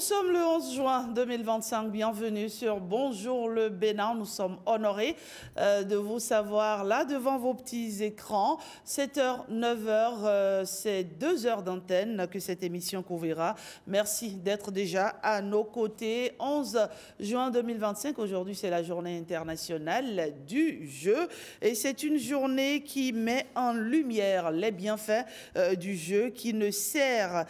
sommes le 11 juin 2025. Bienvenue sur Bonjour le Bénin. Nous sommes honorés de vous savoir là devant vos petits écrans. 7h, 9h, c'est 2 heures d'antenne que cette émission couvrira. Merci d'être déjà à nos côtés. 11 juin 2025. Aujourd'hui, c'est la journée internationale du jeu. Et c'est une journée qui met en lumière les bienfaits du jeu, qui ne sert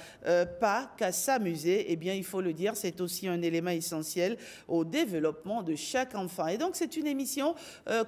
pas qu'à s'amuser. Eh bien, il faut le dire, c'est aussi un élément essentiel au développement de chaque enfant. Et donc, c'est une émission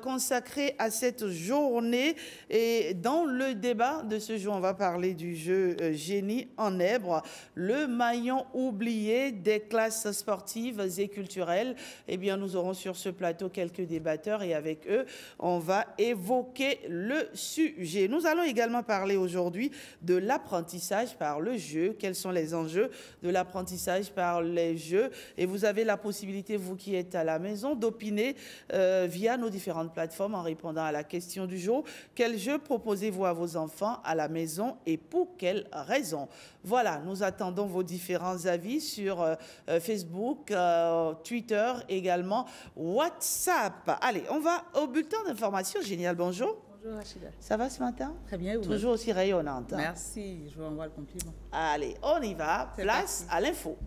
consacrée à cette journée. Et dans le débat de ce jour, on va parler du jeu Génie en Èbre, le maillon oublié des classes sportives et culturelles. Eh bien, nous aurons sur ce plateau quelques débatteurs et avec eux, on va évoquer le sujet. Nous allons également parler aujourd'hui de l'apprentissage par le jeu. Quels sont les enjeux de l'apprentissage par les jeux? Et vous avez la possibilité, vous qui êtes à la maison, d'opiner via nos différentes plateformes en répondant à la question du jour. Quel jeu proposez-vous à vos enfants à la maison et pour quelles raisons? Voilà, nous attendons vos différents avis sur Facebook, Twitter, également WhatsApp. Allez, on va au bulletin d'information. Génial, bonjour. Bonjour Rachida. Ça va ce matin? Très bien. Toujours aussi rayonnante. Merci, je vous envoie le compliment. Allez, on y va. Place à l'info.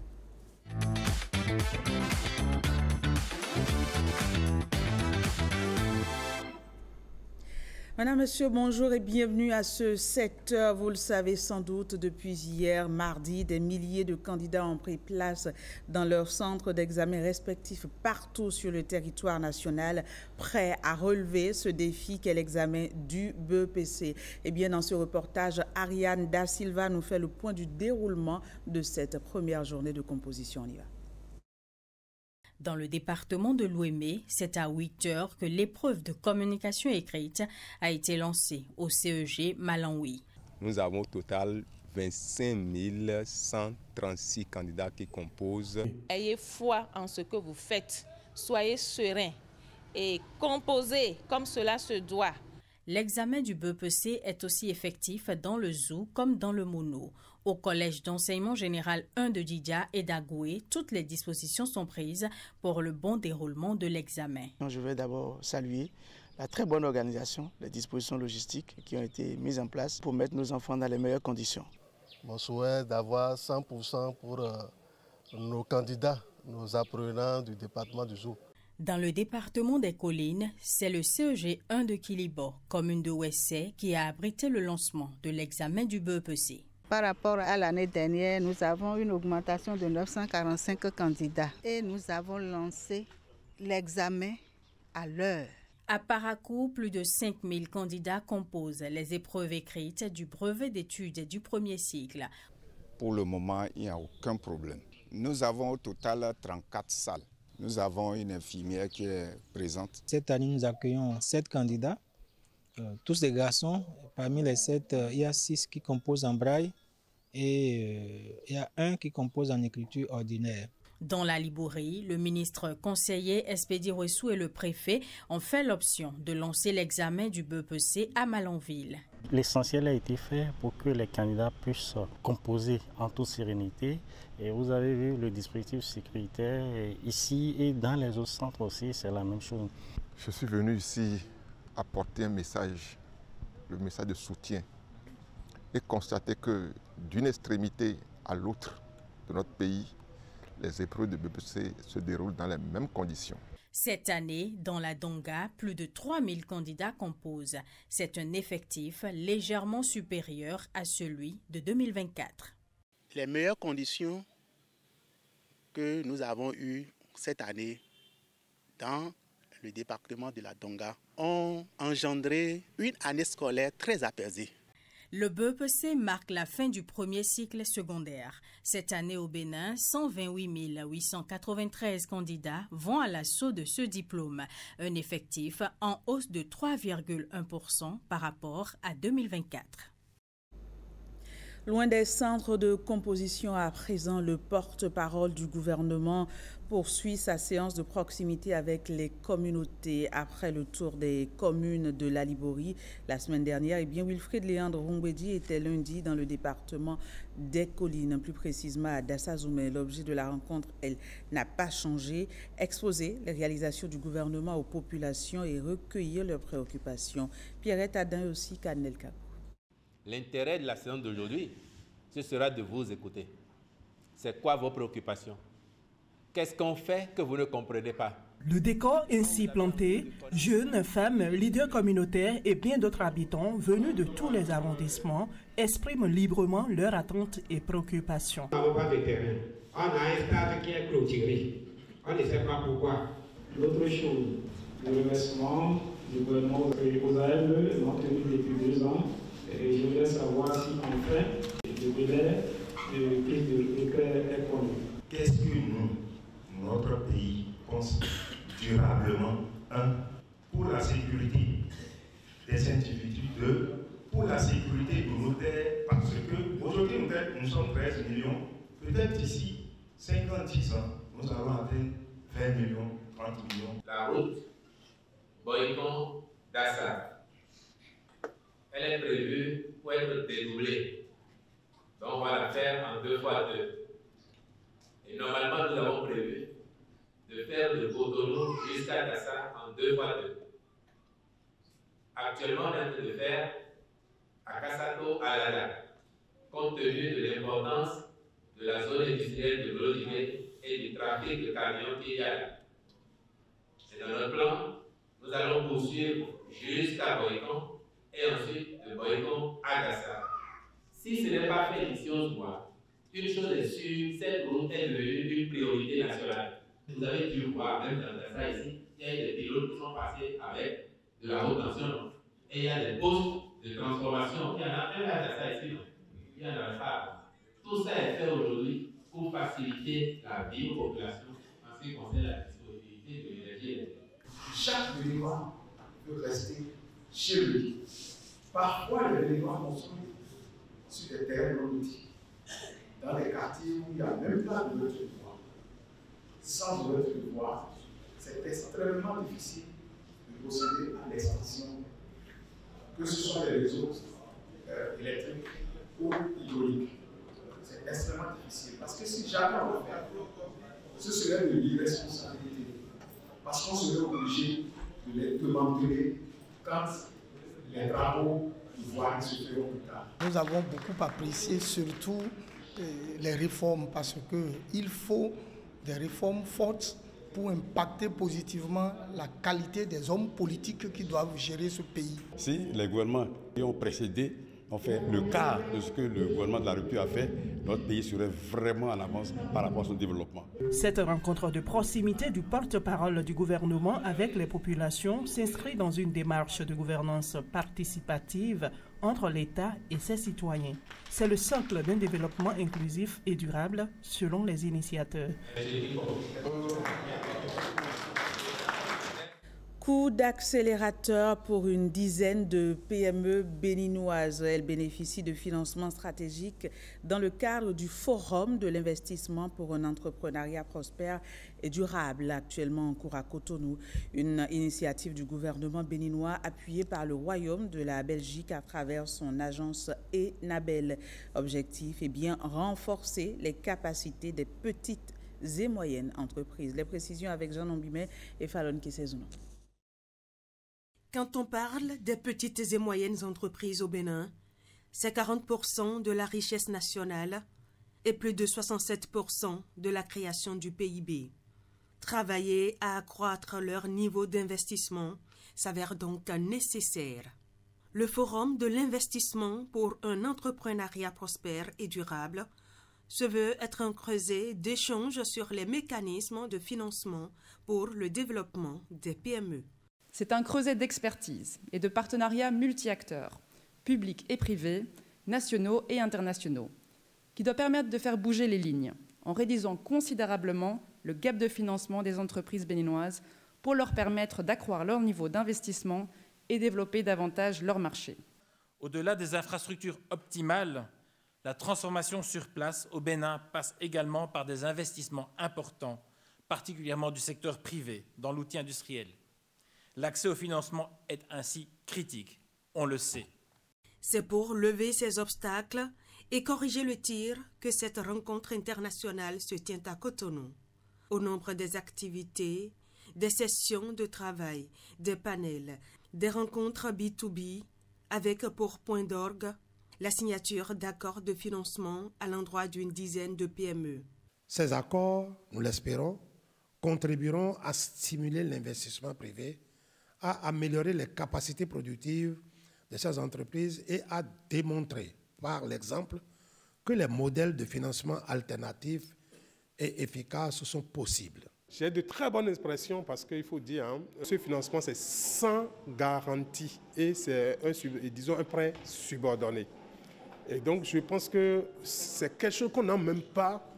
Madame, Monsieur, bonjour et bienvenue à ce 7h. Vous le savez sans doute, depuis hier, mardi, des milliers de candidats ont pris place dans leurs centres d'examen respectifs partout sur le territoire national, prêts à relever ce défi qu'est l'examen du BEPC. Et bien, dans ce reportage, Ariane Da Silva nous fait le point du déroulement de cette première journée de composition. On y va. Dans le département de l'Ouémé, c'est à 8 heures que l'épreuve de communication écrite a été lancée au CEG Malangoui. Nous avons au total 25 136 candidats qui composent. Ayez foi en ce que vous faites, soyez serein et composez comme cela se doit. L'examen du BEPC est aussi effectif dans le ZOU comme dans le MONO. Au Collège d'enseignement général 1 de Didia et d'Agoué, toutes les dispositions sont prises pour le bon déroulement de l'examen. Je vais d'abord saluer la très bonne organisation, les dispositions logistiques qui ont été mises en place pour mettre nos enfants dans les meilleures conditions. Mon souhait d'avoir 100% pour nos candidats, nos apprenants du département du ZOU. Dans le département des Collines, c'est le CEG 1 de Kilibo, commune de Ouessé, qui a abrité le lancement de l'examen du BEPC. Par rapport à l'année dernière, nous avons une augmentation de 945 candidats et nous avons lancé l'examen à l'heure. À Parakou, plus de 5000 candidats composent les épreuves écrites du brevet d'études du premier cycle. Pour le moment, il n'y a aucun problème. Nous avons au total 34 salles. Nous avons une infirmière qui est présente. Cette année, nous accueillons 7 candidats, tous des garçons. Parmi les 7, il y a 6 qui composent en braille et il y a 1 qui compose en écriture ordinaire. Dans la Libourie, le ministre conseiller Espédi Ressou et le préfet ont fait l'option de lancer l'examen du BEPC à Malanville. L'essentiel a été fait pour que les candidats puissent composer en toute sérénité. Et vous avez vu le dispositif sécuritaire ici et dans les autres centres aussi, c'est la même chose. Je suis venu ici apporter un message, le message de soutien, et constater que d'une extrémité à l'autre de notre pays, les épreuves de BEPC se déroulent dans les mêmes conditions. Cette année, dans la Donga, plus de 3000 candidats composent. C'est un effectif légèrement supérieur à celui de 2024. Les meilleures conditions que nous avons eues cette année dans le département de la Donga ont engendré une année scolaire très apaisée. Le BEPC marque la fin du premier cycle secondaire. Cette année au Bénin, 128 893 candidats vont à l'assaut de ce diplôme, un effectif en hausse de 3,1% par rapport à 2024. Loin des centres de composition à présent, le porte-parole du gouvernement poursuit sa séance de proximité avec les communautés après le tour des communes de la Liborie la semaine dernière. Wilfrid Léandre Rongwedi était lundi dans le département des Collines, plus précisément à Dassazoumé. L'objet de la rencontre, elle, n'a pas changé. Exposer les réalisations du gouvernement aux populations et recueillir leurs préoccupations. Pierrette Adin aussi, Canel Cap. L'intérêt de la séance d'aujourd'hui, ce sera de vous écouter. C'est quoi vos préoccupations? Qu'est-ce qu'on fait que vous ne comprenez pas? Le décor ainsi planté, jeunes, femmes, leaders communautaires et bien d'autres habitants venus de tous les arrondissements expriment librement leurs attentes et préoccupations. On n'a pas de terrain. On a un stade qui est clôturé. On ne sait pas pourquoi. L'autre chose, le reversement du gouvernement aux AME l'ont tenu depuis 2 ans. Et je voudrais savoir si enfin le délai de prise de décret est connu. Qu'est-ce que notre pays pense durablement, 1, pour la sécurité des individus, 2, pour la sécurité de nos terres, parce que aujourd'hui nous sommes 13 millions, peut-être d'ici 50-10 ans, nous allons atteindre 20 millions, 30 millions. La route Boycon-Dassa, elle est prévue pour être dédoublée. Donc on va la faire en 2 fois 2. Et normalement, nous avons prévu de faire de Cotonou jusqu'à Dassa en 2 fois 2. Actuellement, on est en train de faire à Kassato à Lada, compte tenu de l'importance de la zone industrielle de Glodiné et du trafic de camions qu'il y a là. Et dans notre plan, nous allons poursuivre jusqu'à Boycon et ensuite de Boycon à Dassa. Si ce n'est pas fait ici au mois, une chose est sûre, cette route est devenue une priorité nationale. Vous avez dû voir, même dans Dassa ici, il y a des pilotes qui sont passés avec de la haute tension. Et il y a des postes de transformation. Il y en a un à Dassa ici, il y en a un. Tout ça est fait aujourd'hui pour faciliter la vie aux populations en ce qui concerne la disponibilité de l'énergie électrique. Chaque Béninois peut rester chez lui. Parfois, les Béninois construisent sur des terrains non lotis, dans les quartiers où il n'y a même pas de notre voie. Sans notre voie, c'est extrêmement difficile de procéder à l'extension, que ce soit des réseaux électriques ou hydrauliques. C'est extrêmement difficile, parce que si jamais on le fait, ce serait de l'irresponsabilité, parce qu'on serait obligé de les démanteler quand les travaux ivoiriens se feront plus tard. Nous avons beaucoup apprécié surtout les réformes, parce qu'il faut des réformes fortes pour impacter positivement la qualité des hommes politiques qui doivent gérer ce pays. Si les gouvernements qui ont précédé ont fait le quart de ce que le gouvernement de la République a fait, notre pays serait vraiment en avance par rapport à son développement. Cette rencontre de proximité du porte-parole du gouvernement avec les populations s'inscrit dans une démarche de gouvernance participative entre l'État et ses citoyens. C'est le socle d'un développement inclusif et durable selon les initiateurs. Coup d'accélérateur pour une dizaine de PME béninoises. Elles bénéficient de financements stratégiques dans le cadre du Forum de l'investissement pour un entrepreneuriat prospère et durable, actuellement en cours à Cotonou. Une initiative du gouvernement béninois appuyée par le Royaume de la Belgique à travers son agence ENABEL. Objectif est bien renforcer les capacités des petites et moyennes entreprises. Les précisions avec Jean Ombimet et Fallon Kisezouno. Quand on parle des petites et moyennes entreprises au Bénin, c'est 40% de la richesse nationale et plus de 67% de la création du PIB. Travailler à accroître leur niveau d'investissement s'avère donc nécessaire. Le Forum de l'investissement pour un entrepreneuriat prospère et durable se veut être un creuset d'échanges sur les mécanismes de financement pour le développement des PME. C'est un creuset d'expertise et de partenariats multi-acteurs, publics et privés, nationaux et internationaux, qui doit permettre de faire bouger les lignes en réduisant considérablement le gap de financement des entreprises béninoises pour leur permettre d'accroître leur niveau d'investissement et développer davantage leur marché. Au-delà des infrastructures optimales, la transformation sur place au Bénin passe également par des investissements importants particulièrement du secteur privé, dans l'outil industriel. L'accès au financement est ainsi critique, on le sait. C'est pour lever ces obstacles et corriger le tir que cette rencontre internationale se tient à Cotonou. Au nombre des activités, des sessions de travail, des panels, des rencontres B2B, avec pour point d'orgue la signature d'accords de financement à l'endroit d'une dizaine de PME. Ces accords, nous l'espérons, contribueront à stimuler l'investissement privé, à améliorer les capacités productives de ces entreprises et à démontrer par l'exemple que les modèles de financement alternatifs et efficaces sont possibles. J'ai de très bonnes expressions parce qu'il faut dire, ce financement c'est sans garantie et c'est un prêt subordonné. Et donc je pense que c'est quelque chose qu'on n'a même pas,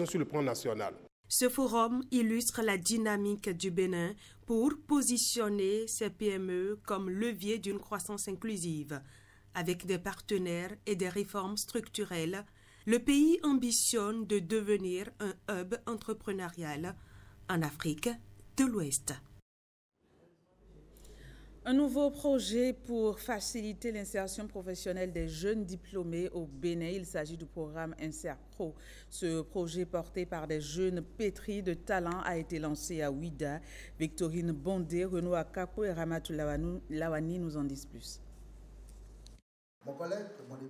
sur le plan national. Ce forum illustre la dynamique du Bénin pour positionner ces PME comme levier d'une croissance inclusive. Avec des partenaires et des réformes structurelles, le pays ambitionne de devenir un hub entrepreneurial en Afrique de l'Ouest. Un nouveau projet pour faciliter l'insertion professionnelle des jeunes diplômés au Bénin. Il s'agit du programme InserPro. Ce projet porté par des jeunes pétris de talent a été lancé à Ouida. Victorine Bondé, Renaud Akapo et Ramatou Lawani nous en disent plus.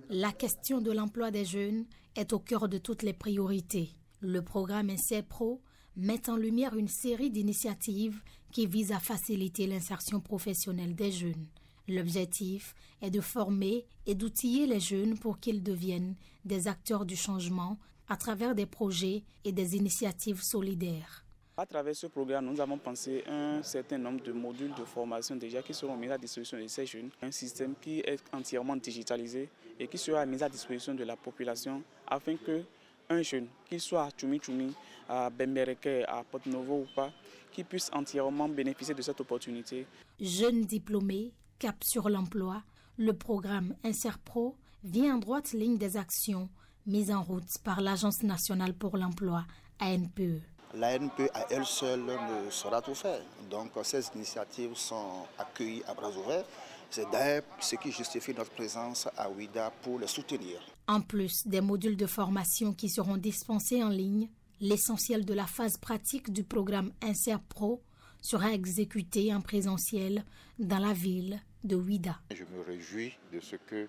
La question de l'emploi des jeunes est au cœur de toutes les priorités. Le programme InserPro met en lumière une série d'initiatives qui visent à faciliter l'insertion professionnelle des jeunes. L'objectif est de former et d'outiller les jeunes pour qu'ils deviennent des acteurs du changement à travers des projets et des initiatives solidaires. À travers ce programme, nous avons pensé un certain nombre de modules de formation déjà qui seront mis à disposition de ces jeunes. Un système qui est entièrement digitalisé et qui sera mis à disposition de la population afin que un jeune, qu'il soit à Tchoumi, à Bembereke, à Porto-Novo ou pas, qui puisse entièrement bénéficier de cette opportunité. Jeunes diplômés, cap sur l'emploi, le programme InserPro vient en droite ligne des actions mises en route par l'Agence nationale pour l'emploi, ANPE. L'ANPE à elle seule ne saura tout faire. Donc ces initiatives sont accueillies à bras ouverts. C'est d'ailleurs ce qui justifie notre présence à Ouida pour les soutenir. En plus des modules de formation qui seront dispensés en ligne, l'essentiel de la phase pratique du programme InserPro sera exécuté en présentiel dans la ville de Ouida. Je me réjouis de ce que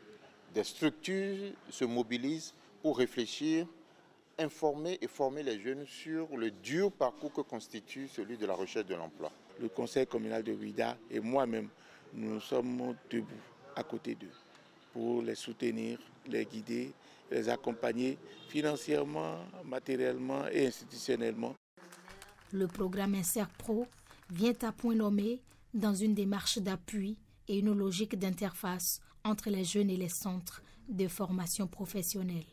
des structures se mobilisent pour réfléchir, informer et former les jeunes sur le dur parcours que constitue celui de la recherche de l'emploi. Le conseil communal de Ouida et moi-même, nous sommes debout à côté d'eux pour les soutenir, les guider, les accompagner financièrement, matériellement et institutionnellement. Le programme InserPro vient à point nommé dans une démarche d'appui et une logique d'interface entre les jeunes et les centres de formation professionnelle.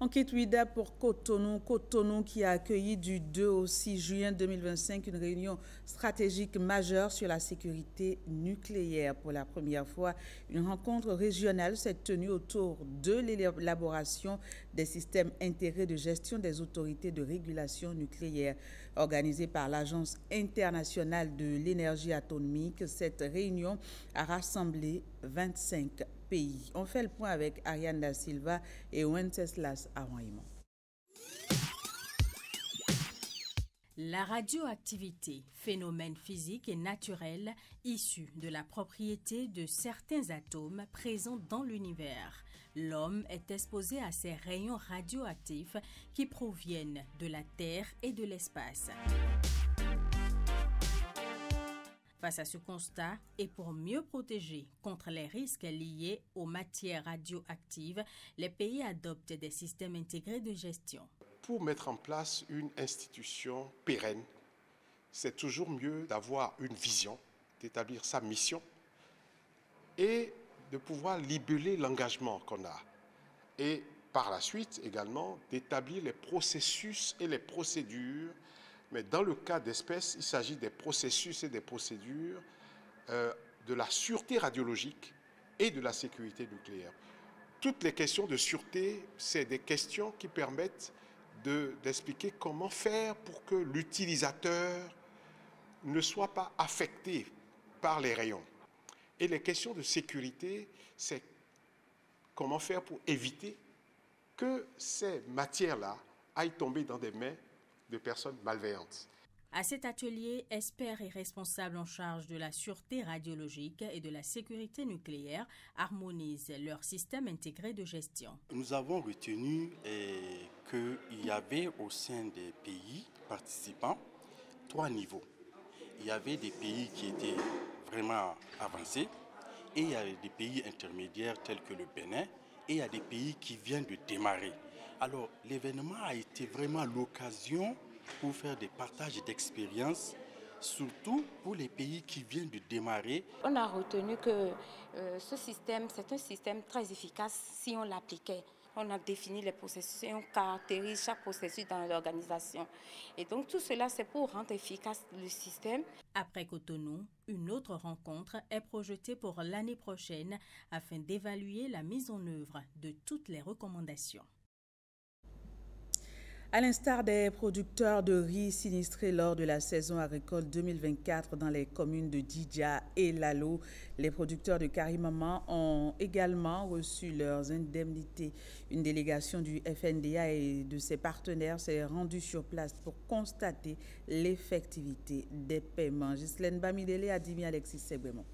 On quitte Ouida pour Cotonou. Cotonou qui a accueilli du 2 au 6 juin 2025 une réunion stratégique majeure sur la sécurité nucléaire. Pour la première fois, une rencontre régionale s'est tenue autour de l'élaboration des systèmes intégrés de gestion des autorités de régulation nucléaire. Organisée par l'Agence internationale de l'énergie atomique, cette réunion a rassemblé 25 pays. On fait le point avec Ariane Da Silva et Wenceslas Arouaimon. La radioactivité, phénomène physique et naturel issu de la propriété de certains atomes présents dans l'univers. L'homme est exposé à ces rayons radioactifs qui proviennent de la Terre et de l'espace. Face à ce constat et pour mieux protéger contre les risques liés aux matières radioactives, les pays adoptent des systèmes intégrés de gestion. Pour mettre en place une institution pérenne, c'est toujours mieux d'avoir une vision, d'établir sa mission et de pouvoir libeller l'engagement qu'on a. Et par la suite également d'établir les processus et les procédures. Mais dans le cas d'espèces, il s'agit des processus et des procédures de la sûreté radiologique et de la sécurité nucléaire. Toutes les questions de sûreté, c'est des questions qui permettent d'expliquer comment faire pour que l'utilisateur ne soit pas affecté par les rayons. Et les questions de sécurité, c'est comment faire pour éviter que ces matières-là aillent tomber dans des mains de personnes malveillantes. À cet atelier, experts et responsables en charge de la sûreté radiologique et de la sécurité nucléaire harmonisent leur système intégré de gestion. Nous avons retenu qu'il y avait au sein des pays participants 3 niveaux. Il y avait des pays qui étaient vraiment avancés et il y avait des pays intermédiaires tels que le Bénin et il y a des pays qui viennent de démarrer. Alors l'événement a été vraiment l'occasion pour faire des partages d'expériences, surtout pour les pays qui viennent de démarrer. On a retenu que ce système, c'est un système très efficace si on l'appliquait. On a défini les processus et on caractérise chaque processus dans l'organisation. Et donc tout cela, c'est pour rendre efficace le système. Après Cotonou, une autre rencontre est projetée pour l'année prochaine afin d'évaluer la mise en œuvre de toutes les recommandations. À l'instar des producteurs de riz sinistrés lors de la saison agricole 2024 dans les communes de Djidja et Lalo, les producteurs de Karimama ont également reçu leurs indemnités. Une délégation du FNDA et de ses partenaires s'est rendue sur place pour constater l'effectivité des paiements. Ghislaine Bamidele, Adimi Alexis Sebremont.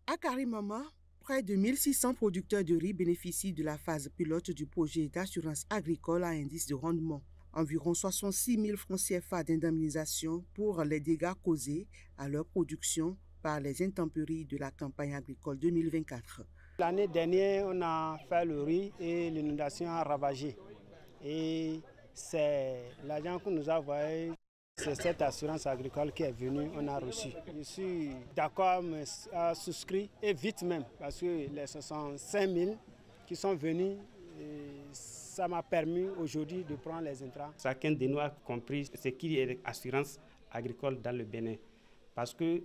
À Karimama, près de 1600 producteurs de riz bénéficient de la phase pilote du projet d'assurance agricole à indice de rendement. Environ 66 000 francs CFA d'indemnisation pour les dégâts causés à leur production par les intempéries de la campagne agricole 2024. L'année dernière, on a fait le riz et l'inondation a ravagé. Et c'est l'argent que nous avons envoyé. C'est cette assurance agricole qui est venue, on a reçu. Je suis d'accord, mais a souscrit, et vite même, parce que les 65 000 qui sont venus, ça m'a permis aujourd'hui de prendre les intrants. Chacun de nous a compris ce qu'il y a d'assurance agricole dans le Bénin. Parce que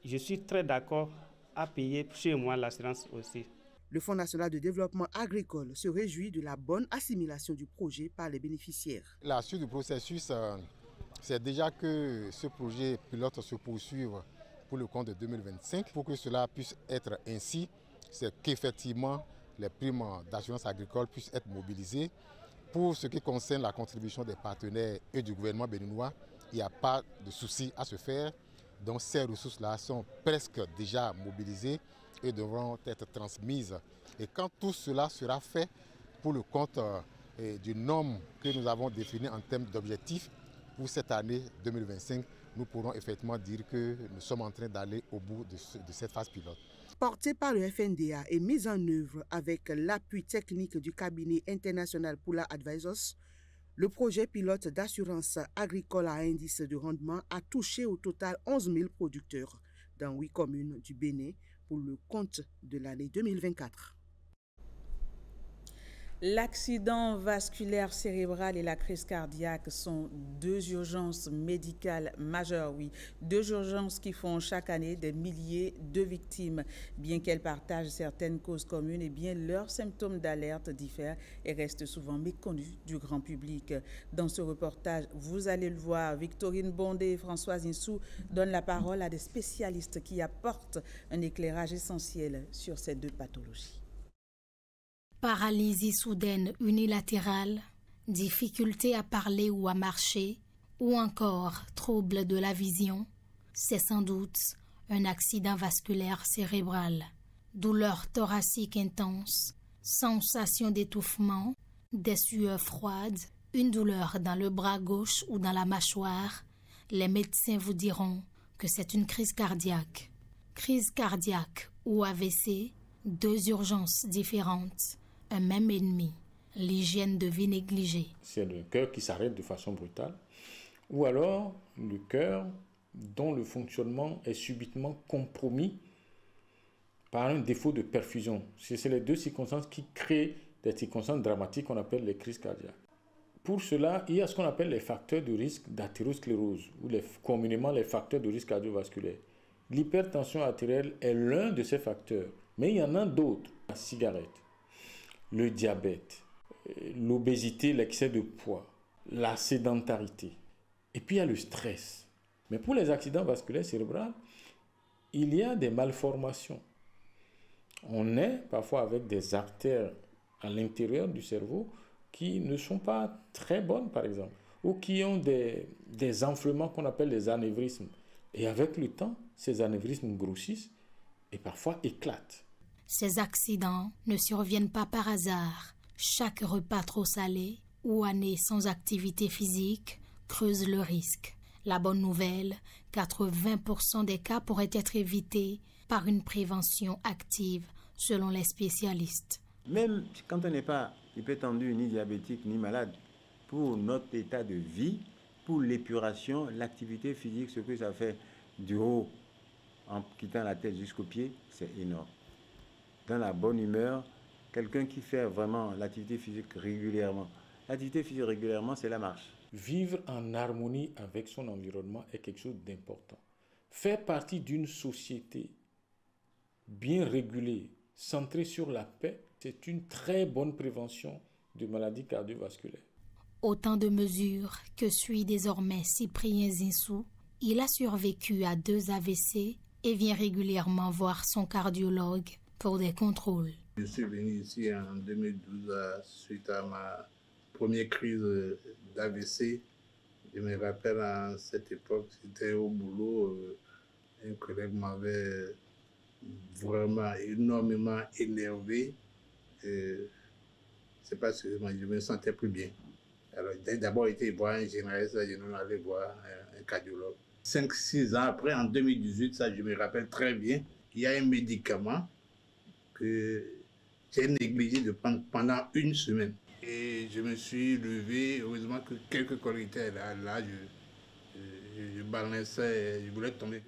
je suis très d'accord à payer chez moi l'assurance aussi. Le Fonds national de développement agricole se réjouit de la bonne assimilation du projet par les bénéficiaires. La suite du processus, c'est déjà que ce projet pilote se poursuive pour le compte de 2025. Pour que cela puisse être ainsi, c'est qu'effectivement les primes d'assurance agricole puissent être mobilisées. Pour ce qui concerne la contribution des partenaires et du gouvernement béninois, il n'y a pas de souci à se faire. Donc ces ressources-là sont presque déjà mobilisées et devront être transmises. Et quand tout cela sera fait pour le compte du nombre que nous avons défini en termes d'objectifs, pour cette année 2025, nous pourrons effectivement dire que nous sommes en train d'aller au bout de cette phase pilote. Porté par le FNDA et mis en œuvre avec l'appui technique du cabinet international Pula Advisors, le projet pilote d'assurance agricole à indice de rendement a touché au total 11 000 producteurs dans 8 communes du Bénin pour le compte de l'année 2024. L'accident vasculaire cérébral et la crise cardiaque sont 2 urgences médicales majeures, oui. 2 urgences qui font chaque année des milliers de victimes. Bien qu'elles partagent certaines causes communes, eh bien leurs symptômes d'alerte diffèrent et restent souvent méconnus du grand public. Dans ce reportage, vous allez le voir, Victorine Bondé et Françoise Insou donnent la parole à des spécialistes qui apportent un éclairage essentiel sur ces 2 pathologies. Paralysie soudaine unilatérale, difficulté à parler ou à marcher, ou encore trouble de la vision, c'est sans doute un accident vasculaire cérébral. Douleur thoracique intense, sensation d'étouffement, des sueurs froides, une douleur dans le bras gauche ou dans la mâchoire. Les médecins vous diront que c'est une crise cardiaque. Crise cardiaque ou AVC, 2 urgences différentes. Un même ennemi, l'hygiène de vie négligée. C'est le cœur qui s'arrête de façon brutale, ou alors le cœur dont le fonctionnement est subitement compromis par un défaut de perfusion. C'est les 2 circonstances qui créent des circonstances dramatiques qu'on appelle les crises cardiaques. Pour cela, il y a ce qu'on appelle les facteurs de risque d'athérosclérose, ou communément les facteurs de risque cardiovasculaire. L'hypertension artérielle est l'un de ces facteurs, mais il y en a d'autres. La cigarette, le diabète, l'obésité, l'excès de poids, la sédentarité. Et puis il y a le stress. Mais pour les accidents vasculaires cérébraux, il y a des malformations. On est parfois avec des artères à l'intérieur du cerveau qui ne sont pas très bonnes, par exemple, ou qui ont des enflements qu'on appelle des anévrismes. Et avec le temps, ces anévrismes grossissent et parfois éclatent. Ces accidents ne surviennent pas par hasard. Chaque repas trop salé ou année sans activité physique creuse le risque. La bonne nouvelle, 80% des cas pourraient être évités par une prévention active, selon les spécialistes. Même quand on n'est pas hypertendu, ni diabétique, ni malade, pour notre état de vie, pour l'épuration, l'activité physique, ce que ça fait du haut en quittant la tête jusqu'aux pieds, c'est énorme. Dans la bonne humeur, quelqu'un qui fait vraiment l'activité physique régulièrement. L'activité physique régulièrement, c'est la marche. Vivre en harmonie avec son environnement est quelque chose d'important. Faire partie d'une société bien régulée, centrée sur la paix, c'est une très bonne prévention de maladies cardiovasculaires. Autant de mesures que suit désormais Cyprien Zinsou. Il a survécu à 2 AVC et vient régulièrement voir son cardiologue pour des contrôles. Je suis venu ici en 2012 suite à ma première crise d'AVC. Je me rappelle à cette époque, j'étais au boulot, un collègue m'avait vraiment énormément énervé. C'est pas sérieusement, je me sentais plus bien. Alors, d'abord, été voir un généraliste, je suis allé voir un cardiologue. 5-6 ans après, en 2018, ça je me rappelle très bien, il y a un médicament que j'ai négligé de prendre pendant 1 semaine. Et je me suis levé, heureusement que quelques collègues étaient là, je balançais, je voulais tomber.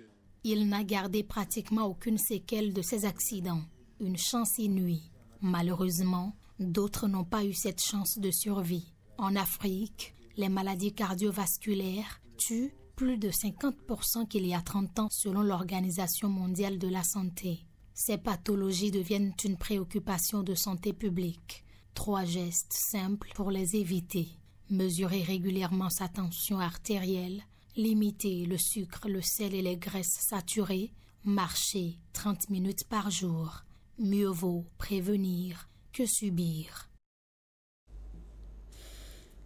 Il n'a gardé pratiquement aucune séquelle de ces accidents. Une chance inouïe. Malheureusement, d'autres n'ont pas eu cette chance de survie. En Afrique, les maladies cardiovasculaires tuent plus de 50% qu'il y a 30 ans selon l'Organisation mondiale de la santé. Ces pathologies deviennent une préoccupation de santé publique. 3 gestes simples pour les éviter. Mesurer régulièrement sa tension artérielle, limiter le sucre, le sel et les graisses saturées, marcher 30 minutes par jour. Mieux vaut prévenir que subir.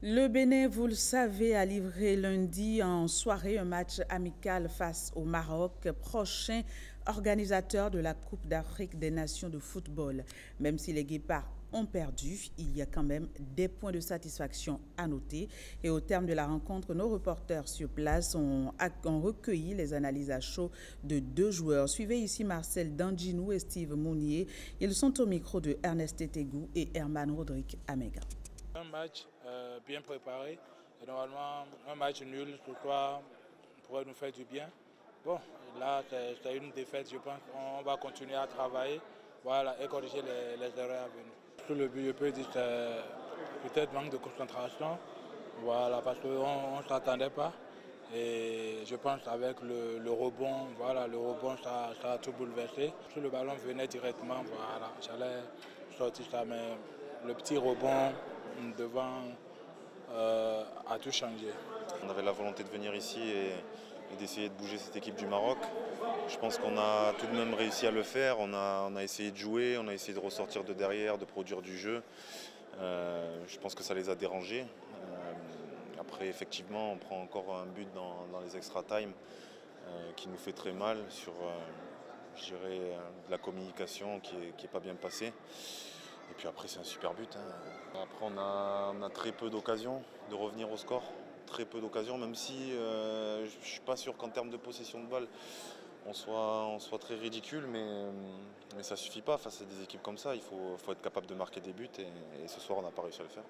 Le Bénin, vous le savez, a livré lundi en soirée un match amical face au Maroc, prochain organisateur de la Coupe d'Afrique des Nations de football. Même si les Guépards ont perdu, il y a quand même des points de satisfaction à noter. Et au terme de la rencontre, nos reporters sur place ont recueilli les analyses à chaud de 2 joueurs. Suivez ici Marcel Danginou et Steve Mounier. Ils sont au micro de Ernest Tétégou et Herman Rodrigue Amega. Un match bien préparé. Et normalement, un match nul, je crois, pourrait nous faire du bien. Bon, là, c'est une défaite, je pense qu'on va continuer à travailler, voilà, et corriger les erreurs à venir. Sur le but, je peux dire que c'est peut-être manque de concentration, voilà, parce qu'on ne s'attendait pas. Et je pense qu'avec le rebond, voilà, le rebond, ça a tout bouleversé. Si le ballon venait directement, voilà, j'allais sortir ça, mais le petit rebond devant a tout changé. On avait la volonté de venir ici et d'essayer de bouger cette équipe du Maroc. Je pense qu'on a tout de même réussi à le faire. On a essayé de jouer, on a essayé de ressortir de derrière, de produire du jeu. Je pense que ça les a dérangés. Après, effectivement, on prend encore un but dans les extra time qui nous fait très mal sur, je dirais, de la communication qui est pas bien passée. Et puis après, c'est un super but. Après, on a très peu d'occasions de revenir au score. Très peu d'occasions, même si je ne suis pas sûr qu'en termes de possession de balle, on soit très ridicule, mais ça ne suffit pas. Face à des équipes comme ça, il faut être capable de marquer des buts et ce soir, on n'a pas réussi à le faire.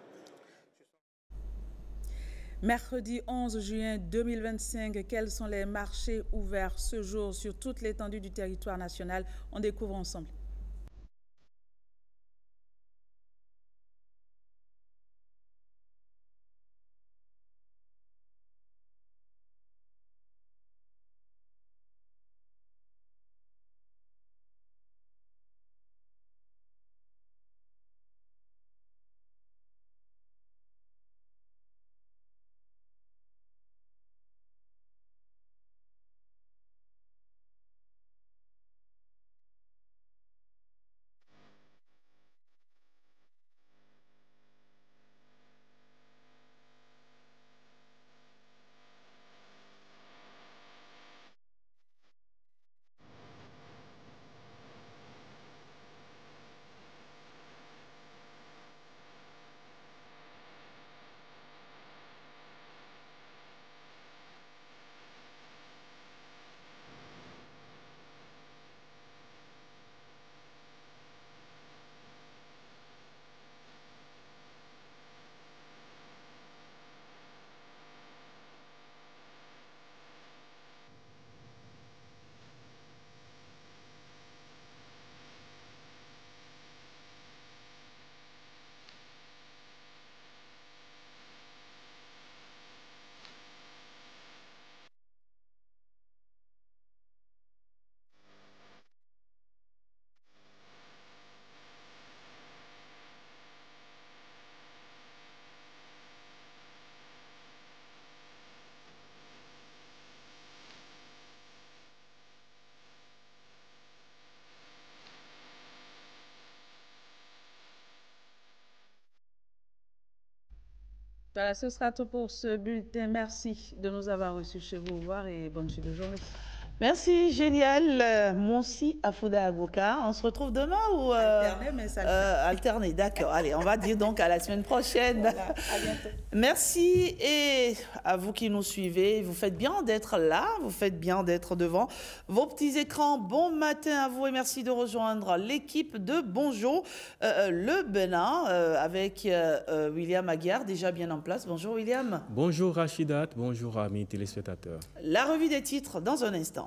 Mercredi 11 juin 2025, quels sont les marchés ouverts ce jour sur toute l'étendue du territoire national? On découvre ensemble. Voilà, ce sera tout pour ce bulletin. Merci de nous avoir reçus chez vous. Au revoir et bonne suite de journée. Merci, génial. Monsi Afouda Agoka. On se retrouve demain ou alterner, mais ça alterner, d'accord. Allez, on va dire donc à la semaine prochaine. Voilà, à bientôt. Merci et à vous qui nous suivez. Vous faites bien d'être là, vous faites bien d'être devant vos petits écrans. Bon matin à vous et merci de rejoindre l'équipe de Bonjour le Bénin avec William Aguiar, déjà bien en place. Bonjour William. Bonjour Rachidat, bonjour amis téléspectateurs. La revue des titres dans un instant.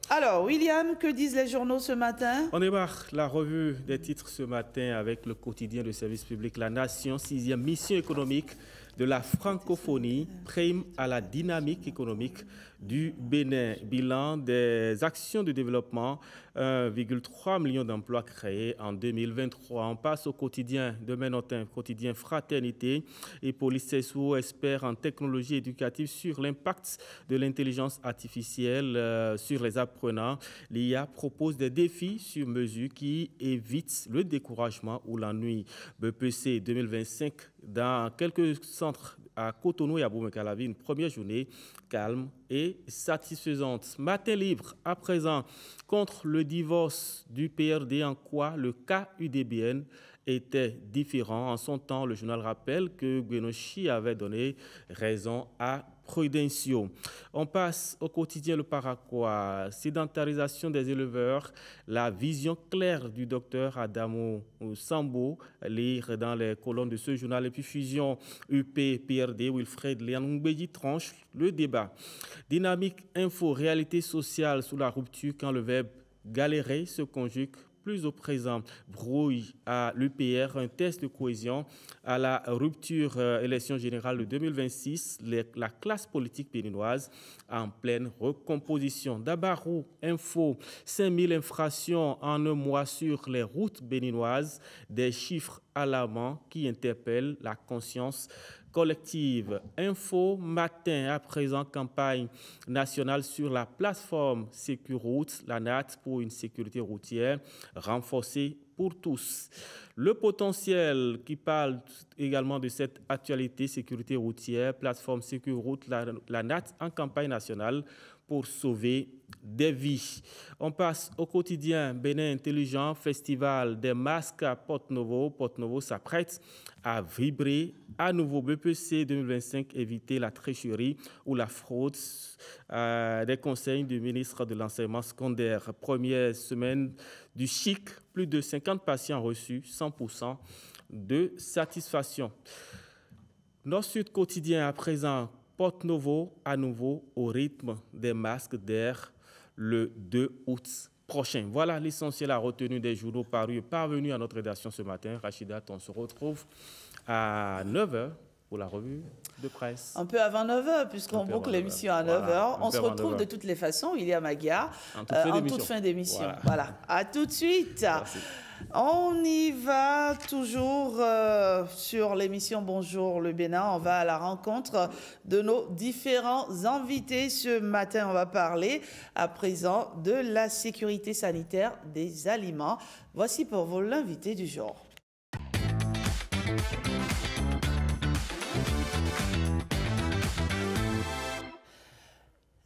Alors, William, que disent les journaux ce matin? On démarre la revue des titres ce matin avec le quotidien de service public La Nation, 6e mission économique de la francophonie, prime à la dynamique économique du Bénin. Bilan des actions de développement, 1,3 million d'emplois créés en 2023. On passe au quotidien de Ménotin, quotidien Fraternité. Et Police Sessou espère en technologie éducative sur l'impact de l'intelligence artificielle sur les apprenants. L'IA propose des défis sur mesure qui évitent le découragement ou l'ennui. BPC 2025 dans quelques centres à Cotonou et à Boumé-Calavi, une première journée calme et satisfaisante. Matin libre à présent contre le divorce du PRD, en quoi le cas UDBN était différent. En son temps, le journal rappelle que Gwenochi avait donné raison à Prudencio. On passe au quotidien Le Paraquois. Sédentarisation des éleveurs, la vision claire du docteur Adamo Sambo, lire dans les colonnes de ce journal. Et puis fusion UP-PRD, Wilfred Léanungbeji tranche le débat. Dynamique info, réalité sociale sous la rupture quand le verbe galérer se conjugue plus au présent. Brouille à l'UPR, un test de cohésion à la rupture élection générale de 2026, la classe politique béninoise en pleine recomposition. Dabarou Info, 5000 infractions en un mois sur les routes béninoises, des chiffres alarmants qui interpellent la conscience collective. Info Matin, à présent, campagne nationale sur la plateforme Sécuroute, la NAT pour une sécurité routière renforcée pour tous. Le potentiel qui parle également de cette actualité sécurité routière, plateforme Sécuroute, la NAT en campagne nationale pour sauver des vies. On passe au quotidien Bénin Intelligent, festival des masques à Porte-Novo. Porte-Novo s'apprête à vibrer à nouveau. BPC 2025, éviter la tricherie ou la fraude. Des conseils du ministre de l'Enseignement secondaire. Première semaine du chic, plus de 50 patients reçus, 100% de satisfaction. Nord-Sud quotidien à présent, Porte-Novo à nouveau au rythme des masques d'air le 2 août prochain. Voilà l'essentiel à retenue des journaux parus et parvenus à notre rédaction ce matin. Rachidat, on se retrouve à 9h pour la revue de presse. Un peu avant 9h, puisqu'on boucle l'émission à 9h. Voilà, on se retrouve de toutes les façons, William Aguiar, en toute fin d'émission. Voilà. À tout de suite. Merci. On y va toujours sur l'émission Bonjour le Bénin. On va à la rencontre de nos différents invités. Ce matin, on va parler à présent de la sécurité sanitaire des aliments. Voici pour vous l'invité du jour.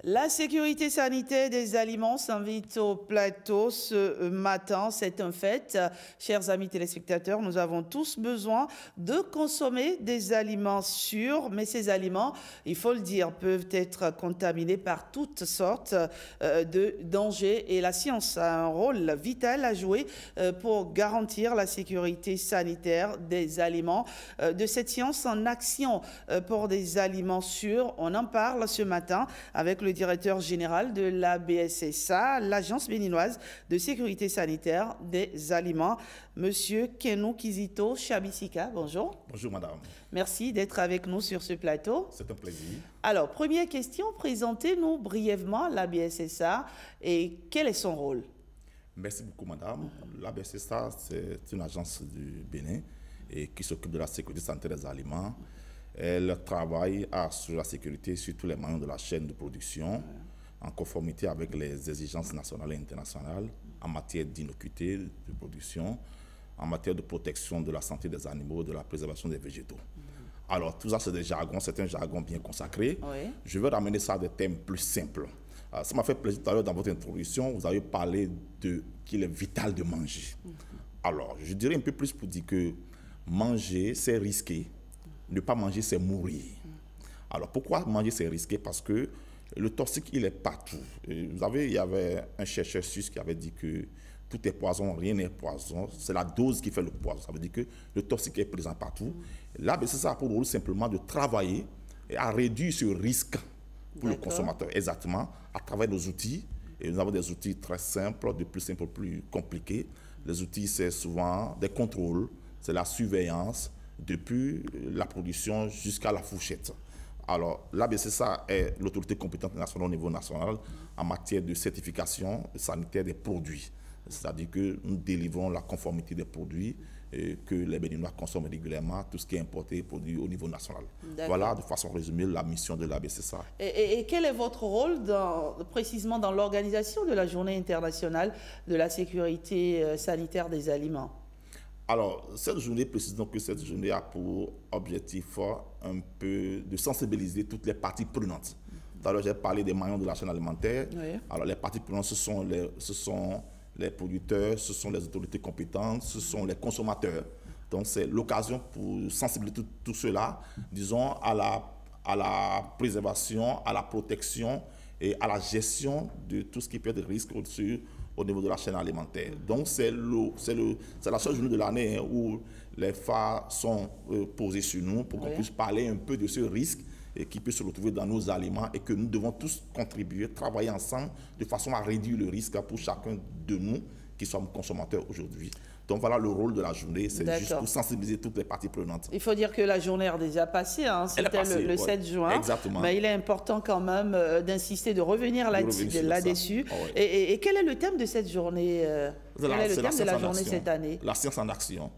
La sécurité sanitaire des aliments s'invite au plateau ce matin. C'est un fait. Chers amis téléspectateurs, nous avons tous besoin de consommer des aliments sûrs, mais ces aliments, il faut le dire, peuvent être contaminés par toutes sortes de dangers. Et la science a un rôle vital à jouer pour garantir la sécurité sanitaire des aliments. De cette science en action pour des aliments sûrs, on en parle ce matin avec le directeur général de la BSSA, l'Agence béninoise de sécurité sanitaire des aliments, Monsieur Kenou Kizito Chabisika. Bonjour. Bonjour, madame. Merci d'être avec nous sur ce plateau. C'est un plaisir. Alors, première question, présentez-nous brièvement la BSSA et quel est son rôle? Merci beaucoup, madame. La BSSA, c'est une agence du Bénin et qui s'occupe de la sécurité sanitaire des aliments. Elle travaille sur la sécurité sur tous les maillons de la chaîne de production, en conformité avec les exigences nationales et internationales en matière d'innocuité de production, en matière de protection de la santé des animaux, de la préservation des végétaux. Alors, tout ça, c'est des jargons, c'est un jargon bien consacré. Oui. Je vais ramener ça à des thèmes plus simples. Ça m'a fait plaisir tout à l'heure dans votre introduction, vous avez parlé qu'il est vital de manger. Alors, je dirais un peu plus pour dire que manger, c'est risqué. Ne pas manger, c'est mourir. Alors, pourquoi manger, c'est risqué? Parce que le toxique, il est partout. Et vous savez, il y avait un chercheur suisse qui avait dit que tout est poison, rien n'est poison. C'est la dose qui fait le poison. Ça veut dire que le toxique est présent partout. Là, c'est ça pour nous simplement de travailler et à réduire ce risque pour le consommateur, exactement, à travers nos outils. Et nous avons des outils très simples, de plus simples, plus compliqués. Les outils, c'est souvent des contrôles, c'est la surveillance, depuis la production jusqu'à la fourchette. Alors, l'ABCSA est l'autorité compétente nationale au niveau national en matière de certification sanitaire des produits. C'est-à-dire que nous délivrons la conformité des produits que les Béninois consomment régulièrement, tout ce qui est importé et produit au niveau national. Voilà, de façon résumée, la mission de l'ABCSA. Et quel est votre rôle précisément dans l'organisation de la Journée internationale de la sécurité sanitaire des aliments? Alors, cette journée, précisons que cette journée a pour objectif un peu de sensibiliser toutes les parties prenantes. Tout à l'heure, j'ai parlé des maillons de la chaîne alimentaire. Oui. Alors, les parties prenantes, ce sont les producteurs, ce sont les autorités compétentes, ce sont les consommateurs. Donc, c'est l'occasion pour sensibiliser tout cela, disons, à la préservation, à la protection et à la gestion de tout ce qui peut être risque au niveau de la chaîne alimentaire. Donc, c'est la seule journée de l'année où les phares sont posés sur nous pour qu'on puisse parler un peu de ce risque et qui peut se retrouver dans nos aliments et que nous devons tous contribuer, travailler ensemble de façon à réduire le risque pour chacun de nous qui sommes consommateurs aujourd'hui. Donc voilà le rôle de la journée, c'est juste pour sensibiliser toutes les parties prenantes. Il faut dire que la journée a déjà passé, hein. C'était le 7 juin. Exactement. Mais il est important quand même d'insister, de revenir là-dessus. Et quel est le thème de cette journée? Quel est le thème de la journée cette année? La science en action.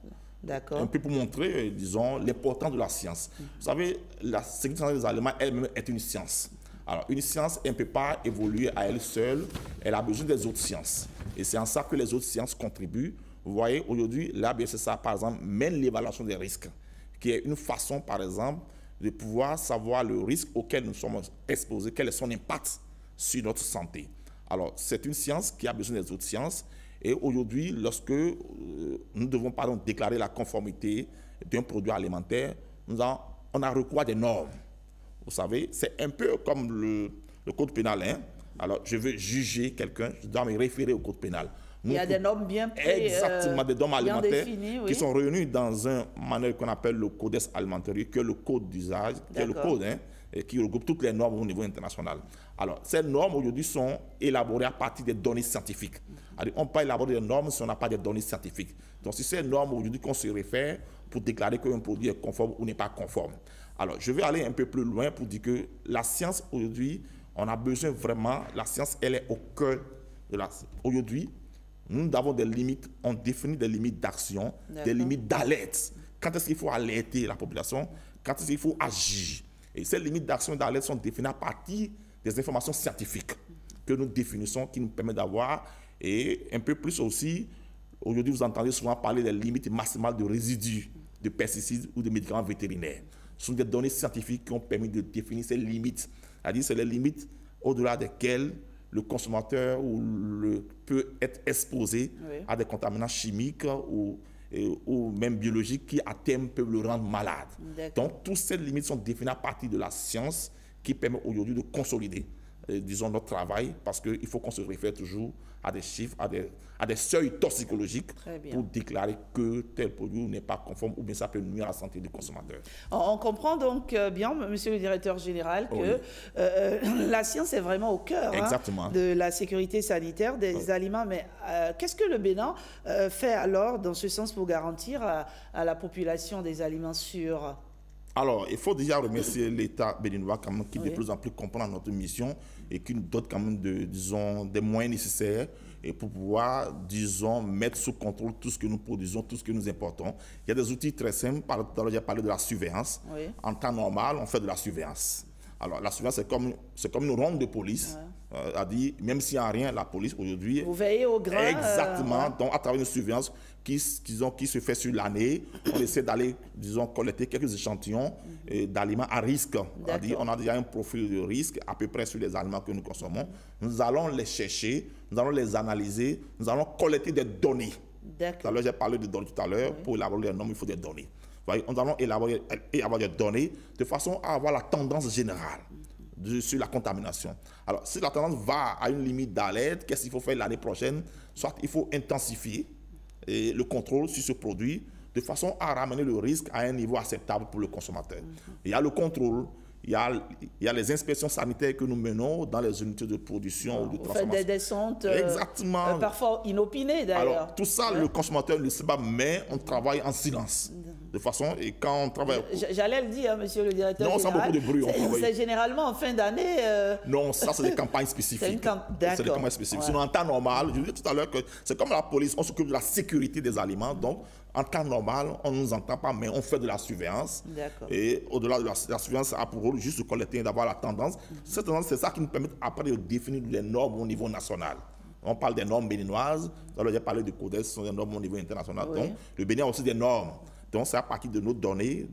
D'accord. Un peu pour montrer, disons, l'importance de la science. Vous savez, la sécurité des aliments elle-même est une science. Alors, une science, elle ne peut pas évoluer à elle seule, elle a besoin des autres sciences. Et c'est en ça que les autres sciences contribuent. Vous voyez, aujourd'hui, l'ABCSA, par exemple, mène l'évaluation des risques, qui est une façon, par exemple, de pouvoir savoir le risque auquel nous sommes exposés, quel est son impact sur notre santé. Alors, c'est une science qui a besoin des autres sciences. Et aujourd'hui, lorsque nous devons, par exemple, déclarer la conformité d'un produit alimentaire, on a recours à des normes. Vous savez, c'est un peu comme le code pénal. Hein? Alors, je veux juger quelqu'un, je dois me référer au code pénal. Il y a des normes bien exactement, des normes alimentaires définies, qui sont réunies dans un manuel qu'on appelle le Codex Alimentarius, qui est le code d'usage, qui est le code, hein, et qui regroupe toutes les normes au niveau international. Alors, ces normes aujourd'hui sont élaborées à partir des données scientifiques. Alors, on ne peut pas élaborer des normes si on n'a pas des données scientifiques. Donc, c'est ces normes aujourd'hui qu'on se réfère pour déclarer qu'un produit est conforme ou n'est pas conforme. Alors, je vais aller un peu plus loin pour dire que la science aujourd'hui, on a besoin vraiment, la science, elle est au cœur de la... Aujourd'hui, nous avons des limites, on définit des limites d'action, des limites d'alerte. Quand est-ce qu'il faut alerter la population? Quand est-ce qu'il faut agir? Et ces limites d'action et d'alerte sont définies à partir des informations scientifiques que nous définissons, qui nous permettent d'avoir, et un peu plus aussi, aujourd'hui vous entendez souvent parler des limites maximales de résidus de pesticides ou de médicaments vétérinaires. Ce sont des données scientifiques qui ont permis de définir ces limites. C'est-à-dire c'est les limites au-delà desquelles le consommateur peut être exposé à des contaminants chimiques ou même biologiques qui, à terme, peuvent le rendre malade. Donc, toutes ces limites sont définies à partir de la science qui permet aujourd'hui de consolider, disons, notre travail, parce qu'il faut qu'on se réfère toujours à des chiffres, à des seuils toxicologiques pour déclarer que tel produit n'est pas conforme ou bien ça peut nuire à la santé du consommateur. On comprend donc bien, monsieur le directeur général, que la science est vraiment au cœur de la sécurité sanitaire des aliments. Mais qu'est-ce que le Bénin fait alors dans ce sens pour garantir à la population des aliments sûrs? Alors, il faut déjà remercier l'État béninois quand même, qui de plus en plus comprend notre mission et qui nous donne quand même des moyens nécessaires et pour pouvoir, disons, mettre sous contrôle tout ce que nous produisons, tout ce que nous importons. Il y a des outils très simples. J'ai parlé de la surveillance. En temps normal, on fait de la surveillance. Alors, la surveillance, c'est comme une ronde de police A dit, même s'il n'y a rien, la police aujourd'hui... Vous veillez au grain. Exactement. Donc, à travers une surveillance qui se fait sur l'année, on essaie d'aller, disons, collecter quelques échantillons d'aliments à risque. On a déjà un profil de risque à peu près sur les aliments que nous consommons. Nous allons les chercher, nous allons les analyser, nous allons collecter des données. Tout à l'heure, j'ai parlé de données tout à l'heure. Pour élaborer les normes, il faut des données. Voyez, nous allons élaborer et avoir des données de façon à avoir la tendance générale sur la contamination. Alors, si la tendance va à une limite d'alerte, qu'est-ce qu'il faut faire l'année prochaine? Soit il faut intensifier le contrôle sur ce produit de façon à ramener le risque à un niveau acceptable pour le consommateur. Il y a le contrôle, il y a les inspections sanitaires que nous menons dans les unités de production ou de transformation. Vous faites des descentes parfois inopinées d'ailleurs. Alors, tout ça, le consommateur ne le sait pas, mais on travaille en silence. De façon, et quand on travaille... J'allais le dire, monsieur le directeur général. Non, on sent beaucoup de bruit. C'est généralement en fin d'année... Non, ça, c'est des campagnes spécifiques. C'est des campagnes spécifiques. Sinon, en temps normal, je disais tout à l'heure que c'est comme la police, on s'occupe de la sécurité des aliments. Donc, en temps normal, on ne nous entend pas, mais on fait de la surveillance. Et au-delà de la surveillance, a pour rôle juste de collecter et d'avoir la tendance. Cette tendance, c'est ça qui nous permet après de définir les normes au niveau national. On parle des normes béninoises. Alors, j'ai parlé du Codes, ce sont des normes au niveau international. Oui. Donc, le Bénin a aussi des normes. Donc, c'est à partir de nos données,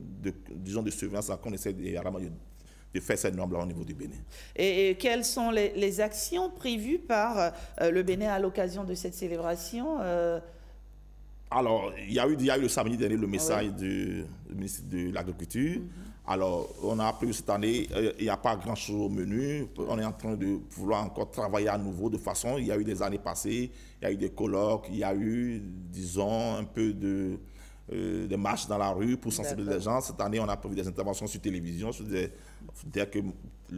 disons, de surveillance qu'on essaie de faire ces normes-là au niveau du Bénin. Et quelles sont les actions prévues par le Bénin à l'occasion de cette célébration Alors, il y a eu le samedi dernier le message du ministre de l'Agriculture. Alors, on a prévu cette année, il n'y a pas grand-chose au menu. On est en train de vouloir encore travailler à nouveau de façon. Il y a eu des années passées, il y a eu des colloques, il y a eu, disons, un peu de marches dans la rue pour sensibiliser les gens. Cette année, on a prévu des interventions sur télévision. Dès que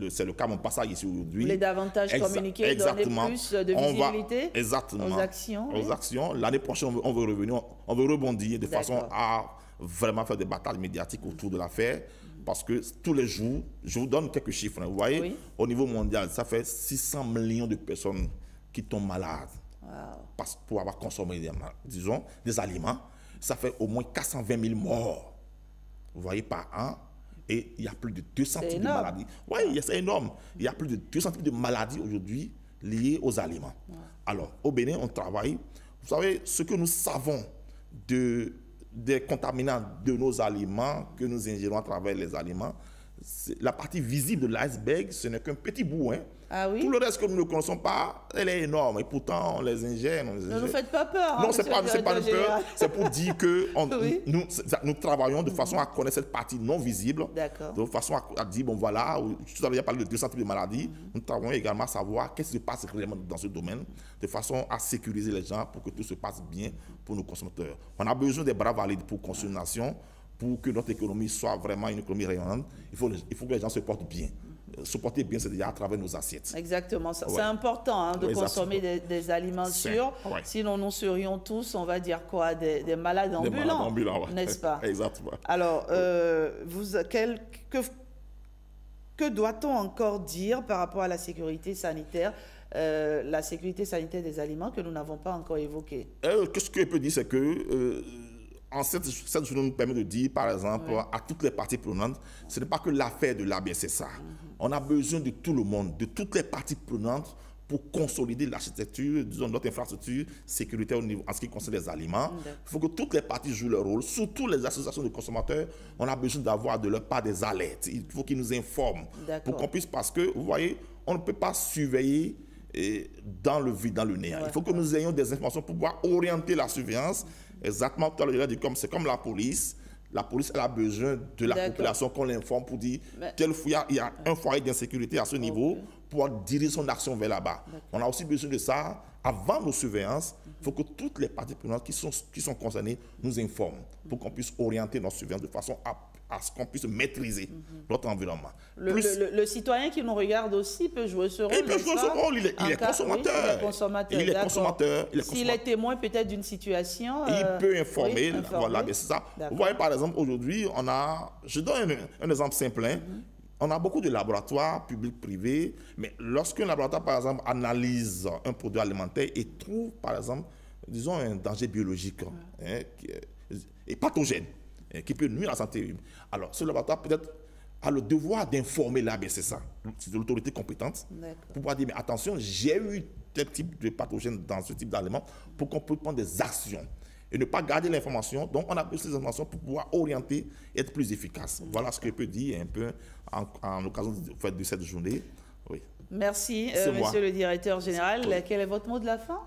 c'est le cas, mon passage ici aujourd'hui. Vous voulez davantage communiquer, donner plus de visibilité aux actions. L'année prochaine, on veut revenir, on veut rebondir de façon à vraiment faire des batailles médiatiques autour de l'affaire. Parce que tous les jours, je vous donne quelques chiffres. Vous voyez, au niveau mondial, ça fait 600 millions de personnes qui tombent malades pour avoir consommé des aliments. Ça fait au moins 420 000 morts, vous voyez, par an. Et il y a plus de 200 types de maladies. Oui, c'est énorme. Il y a plus de 200 types de maladies aujourd'hui liées aux aliments. Alors, au Bénin, on travaille. Vous savez, ce que nous savons des contaminants de nos aliments, que nous ingérons à travers les aliments, la partie visible de l'iceberg, ce n'est qu'un petit bout. Tout le reste que nous ne connaissons pas, elle est énorme. Et pourtant, on les ingère. Ne nous faites pas peur. Non, ce n'est pas une peur. C'est pour dire que nous travaillons de façon à connaître cette partie non visible. De façon à dire, bon voilà, tout à l'heure, il y a parlé de 200 types de maladies. Nous travaillons également à savoir qu'est-ce qui se passe réellement dans ce domaine, de façon à sécuriser les gens pour que tout se passe bien pour nos consommateurs. On a besoin des bras valides pour construire une nation, pour que notre économie soit vraiment une économie rayonnante. Il faut que les gens se portent bien. Se porter bien, c'est déjà à travers nos assiettes. Exactement. C'est important de consommer des aliments sûrs. Sinon, nous serions tous, on va dire quoi, des malades ambulants, n'est-ce pas? Exactement. Alors, que doit-on encore dire par rapport à la sécurité sanitaire des aliments que nous n'avons pas encore évoquée? Ce que je peux dire, c'est que cette journée nous permet de dire, par exemple, à toutes les parties prenantes, ce n'est pas que l'affaire de l'ABSSA. On a besoin de tout le monde, de toutes les parties prenantes pour consolider l'architecture, disons, notre infrastructure sécuritaire au niveau, en ce qui concerne les aliments. Il faut que toutes les parties jouent leur rôle, surtout les associations de consommateurs. On a besoin d'avoir de leur part des alertes. Il faut qu'ils nous informent pour qu'on puisse, parce que, vous voyez, on ne peut pas surveiller dans le vide, dans le néant. Il faut que nous ayons des informations pour pouvoir orienter la surveillance. Exactement, tout à l'heure, c'est comme la police. La police, elle a besoin de la population qu'on l'informe pour dire il y a un foyer d'insécurité à ce niveau pour diriger son action vers là-bas. On a aussi besoin de ça. Avant nos surveillances, il faut que toutes les parties prenantes qui sont concernées nous informent pour qu'on puisse orienter notre surveillance de façon à ce qu'on puisse maîtriser notre environnement. Le citoyen qui nous regarde aussi peut jouer ce rôle. Il peut jouer ce rôle, il est consommateur. Il est consommateur. S'il est témoin peut-être d'une situation... il peut informer. Voilà, c'est ça. Vous voyez, par exemple, aujourd'hui, je donne un exemple simple. On a beaucoup de laboratoires publics-privés, mais lorsqu'un laboratoire, par exemple, analyse un produit alimentaire et trouve, par exemple, disons, un danger biologique et pathogène, qui peut nuire à la santé humaine. Alors, ce laboratoire peut-être a le devoir d'informer l'ABCSA, c'est l'autorité compétente, pour pouvoir dire, mais attention, j'ai eu tel type de pathogène dans ce type d'aliment, pour qu'on puisse prendre des actions et ne pas garder l'information. Donc, on a besoin de ces informations pour pouvoir orienter et être plus efficace. Voilà ce que je peux dire un peu en occasion de cette journée. Oui. Merci, monsieur le directeur général. Oui. Quel est votre mot de la fin?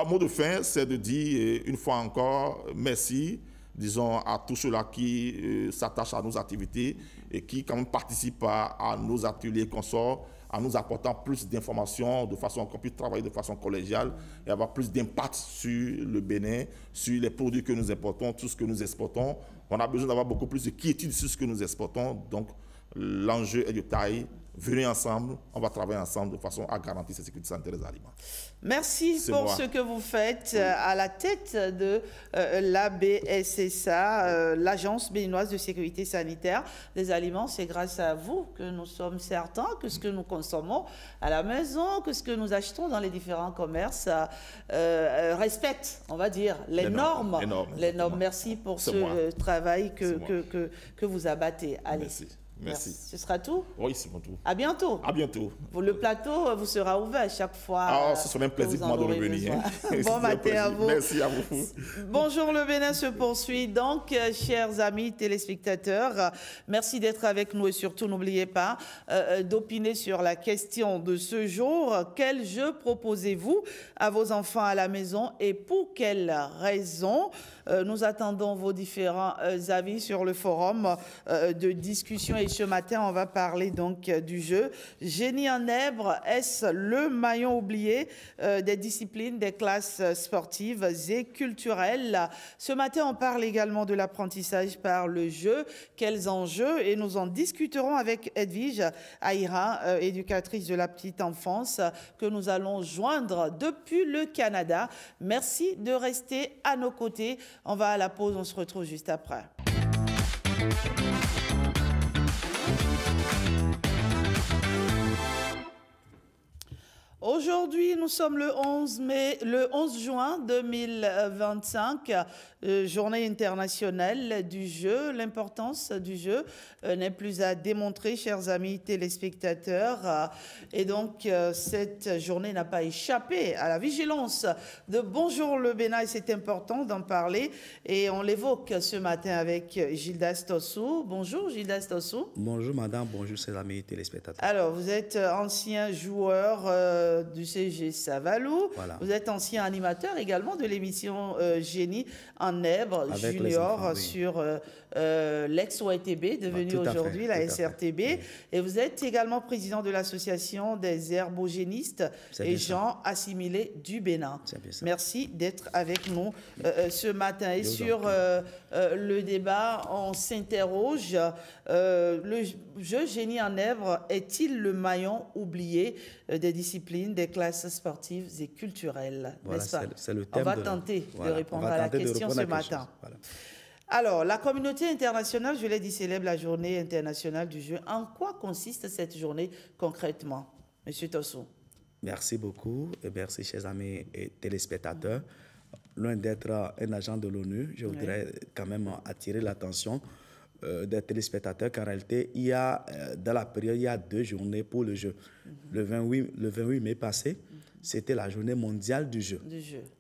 Mot de fin, c'est de dire une fois encore merci, disons, à tous ceux-là qui s'attachent à nos activités et qui quand même participent à nos ateliers consorts, en nous apportant plus d'informations de façon qu'on puisse travailler de façon collégiale et avoir plus d'impact sur le Bénin, sur les produits que nous importons, tout ce que nous exportons. On a besoin d'avoir beaucoup plus de quiétude sur ce que nous exportons. Donc, l'enjeu est de taille. Venez ensemble, on va travailler ensemble de façon à garantir cette sécurité sanitaire des aliments. Merci pour ce que vous faites à la tête de l'ABSSA, l'Agence béninoise de sécurité sanitaire des aliments. C'est grâce à vous que nous sommes certains que ce que nous consommons à la maison, que ce que nous achetons dans les différents commerces respecte, on va dire, les normes. Merci pour ce travail que vous abattez. Allez. Merci. Ce sera tout? Oui, c'est tout. À bientôt. À bientôt. Le plateau vous sera ouvert chaque fois. Ce sera un plaisir pour moi de revenir. Bon matin à vous. Merci à vous. Bonjour, le Bénin se poursuit. Donc, chers amis téléspectateurs, merci d'être avec nous et surtout, n'oubliez pas d'opiner sur la question de ce jour. Quel jeu proposez-vous à vos enfants à la maison et pour quelles raisons? Nous attendons vos différents avis sur le forum de discussion et ce matin, on va parler donc du jeu Génie en Nèbres. Est-ce le maillon oublié des disciplines, des classes sportives et culturelles? Ce matin, on parle également de l'apprentissage par le jeu. Quels enjeux? Et nous en discuterons avec Edwige Aïra, éducatrice de la petite enfance, que nous allons joindre depuis le Canada. Merci de rester à nos côtés. On va à la pause, on se retrouve juste après. Aujourd'hui, nous sommes le 11 juin 2025, journée internationale du jeu. L'importance du jeu n'est plus à démontrer, chers amis téléspectateurs. Et donc, cette journée n'a pas échappé à la vigilance de Bonjour le Bénin. Et c'est important d'en parler. Et on l'évoque ce matin avec Gildas Tossou. Bonjour, Gildas Tossou. Bonjour, madame. Bonjour, chers amis téléspectateurs. Alors, vous êtes ancien joueur du CG Savalou. Voilà. Vous êtes ancien animateur également de l'émission Génie en Nèbres Junior enfants, oui. Sur l'ex-OITB, devenue aujourd'hui la SRTB. Oui. Et vous êtes également président de l'association des herbogénistes et gens assimilés du Bénin. Merci d'être avec nous ce matin. Et sur le débat, on s'interroge, le jeu Génie en Nèbres est-il le maillon oublié des disciplines, des classes sportives et culturelles, voilà, n'est-ce pas? C'est le thème. On va tenter de répondre à la question ce matin. Voilà. Alors, la communauté internationale, je l'ai dit, célèbre la journée internationale du jeu. En quoi consiste cette journée concrètement, Monsieur Tossou? Merci beaucoup et merci, chers amis et téléspectateurs. Loin d'être un agent de l'ONU, je voudrais quand même attirer l'attention des téléspectateurs qu'en réalité, il y a, dans la période, il y a 2 journées pour le jeu. Le 28 mai passé, c'était la journée mondiale du jeu.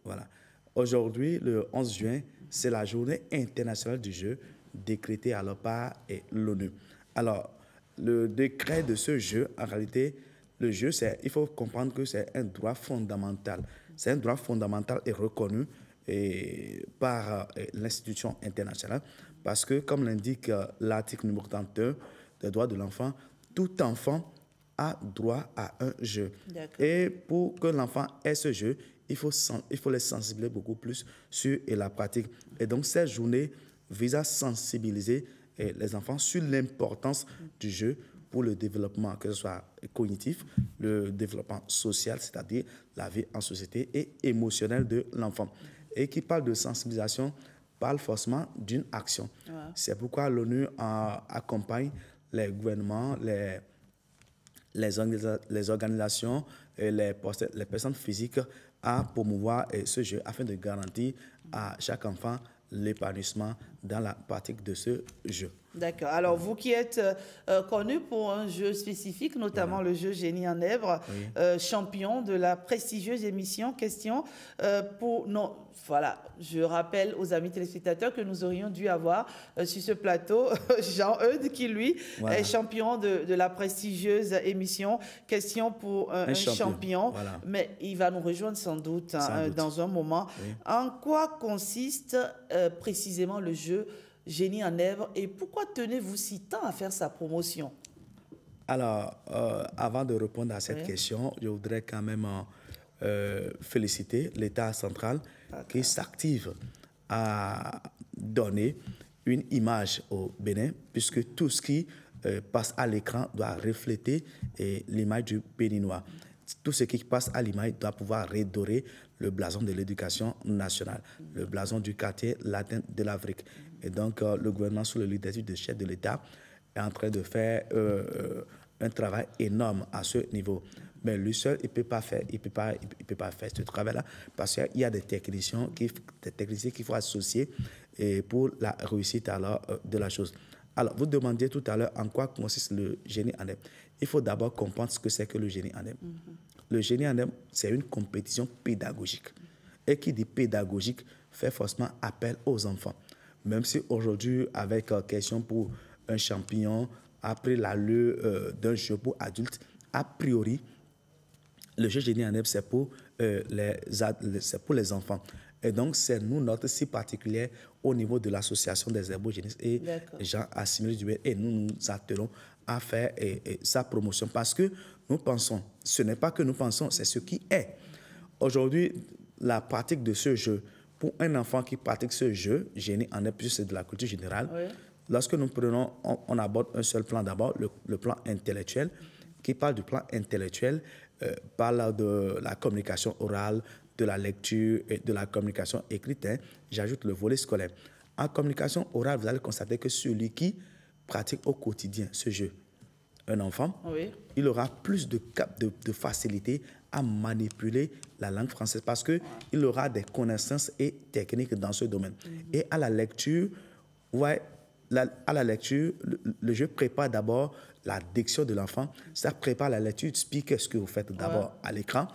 Voilà. Aujourd'hui, le 11 juin, c'est la journée internationale du jeu, décrétée alors par l'ONU. Alors, le décret de ce jeu, en réalité, le jeu, il faut comprendre que c'est un droit fondamental. C'est un droit fondamental et reconnu par l'institution internationale. Parce que, comme l'indique l'article numéro 31 des droits de l'enfant, tout enfant a droit à un jeu. Et pour que l'enfant ait ce jeu, il faut les sensibiliser beaucoup plus sur la pratique. Et donc, cette journée vise à sensibiliser les enfants sur l'importance du jeu pour le développement, que ce soit cognitif, le développement social, c'est-à-dire la vie en société, et émotionnel de l'enfant. Et qui parle de sensibilisation, parle forcément d'une action. C'est pourquoi l'ONU accompagne les gouvernements, les organisations et les personnes physiques à promouvoir ce jeu afin de garantir à chaque enfant l'épanouissement dans la pratique de ce jeu. D'accord. Alors, vous qui êtes connu pour un jeu spécifique, notamment le jeu Génie en Èvre, champion de la prestigieuse émission Question pour... Non, voilà, je rappelle aux amis téléspectateurs que nous aurions dû avoir sur ce plateau Jean-Eudes qui, lui, est champion de la prestigieuse émission Question pour un champion. Voilà. Mais il va nous rejoindre sans doute, dans un moment. Oui. En quoi consiste précisément le jeu Génie en Èvre et pourquoi tenez-vous si tant à faire sa promotion? Alors, avant de répondre à cette question, je voudrais quand même féliciter l'État central qui s'active à donner une image au Bénin, puisque tout ce qui passe à l'écran doit refléter l'image du Béninois. Tout ce qui passe à l'image doit pouvoir redorer le blason de l'éducation nationale, le blason du quartier latin de l'Afrique. Et donc, le gouvernement, sous le leadership du chef de l'État, est en train de faire un travail énorme à ce niveau. Mais lui seul, il ne peut pas faire ce travail-là parce qu'il y a des techniciens qu'il faut associer pour la réussite alors, de la chose. Alors, vous demandiez tout à l'heure en quoi consiste le génie en Èvre. Il faut d'abord comprendre ce que c'est que le génie en Èvre. Le génie en Èvre, c'est une compétition pédagogique. Et qui dit pédagogique fait forcément appel aux enfants. Même si aujourd'hui, avec question pour un champignon, après l'allure d'un jeu pour adultes, a priori, le jeu Génie en Èvre, c'est pour les enfants. Et donc, c'est nous, notre site particulier au niveau de l'association des herbogénistes et Jean Assimilé Dubé. Et nous nous attelons à faire sa promotion parce que nous pensons, ce n'est pas que nous pensons, c'est ce qui est. Aujourd'hui, la pratique de ce jeu, pour un enfant qui pratique ce jeu, Génie en Èvre, puisque c'est de la culture générale, lorsque nous prenons, on aborde un seul plan d'abord, le plan intellectuel, qui parle du plan intellectuel, parle de la communication orale, de la lecture et de la communication écrite. J'ajoute le volet scolaire. En communication orale, vous allez constater que celui qui pratique au quotidien ce jeu, un enfant, il aura plus de facilité à manipuler la langue française parce qu'il aura des connaissances et techniques dans ce domaine. Et à la lecture, le jeu prépare d'abord la diction de l'enfant. Ça prépare la lecture. Explique ce que vous faites d'abord à l'écran.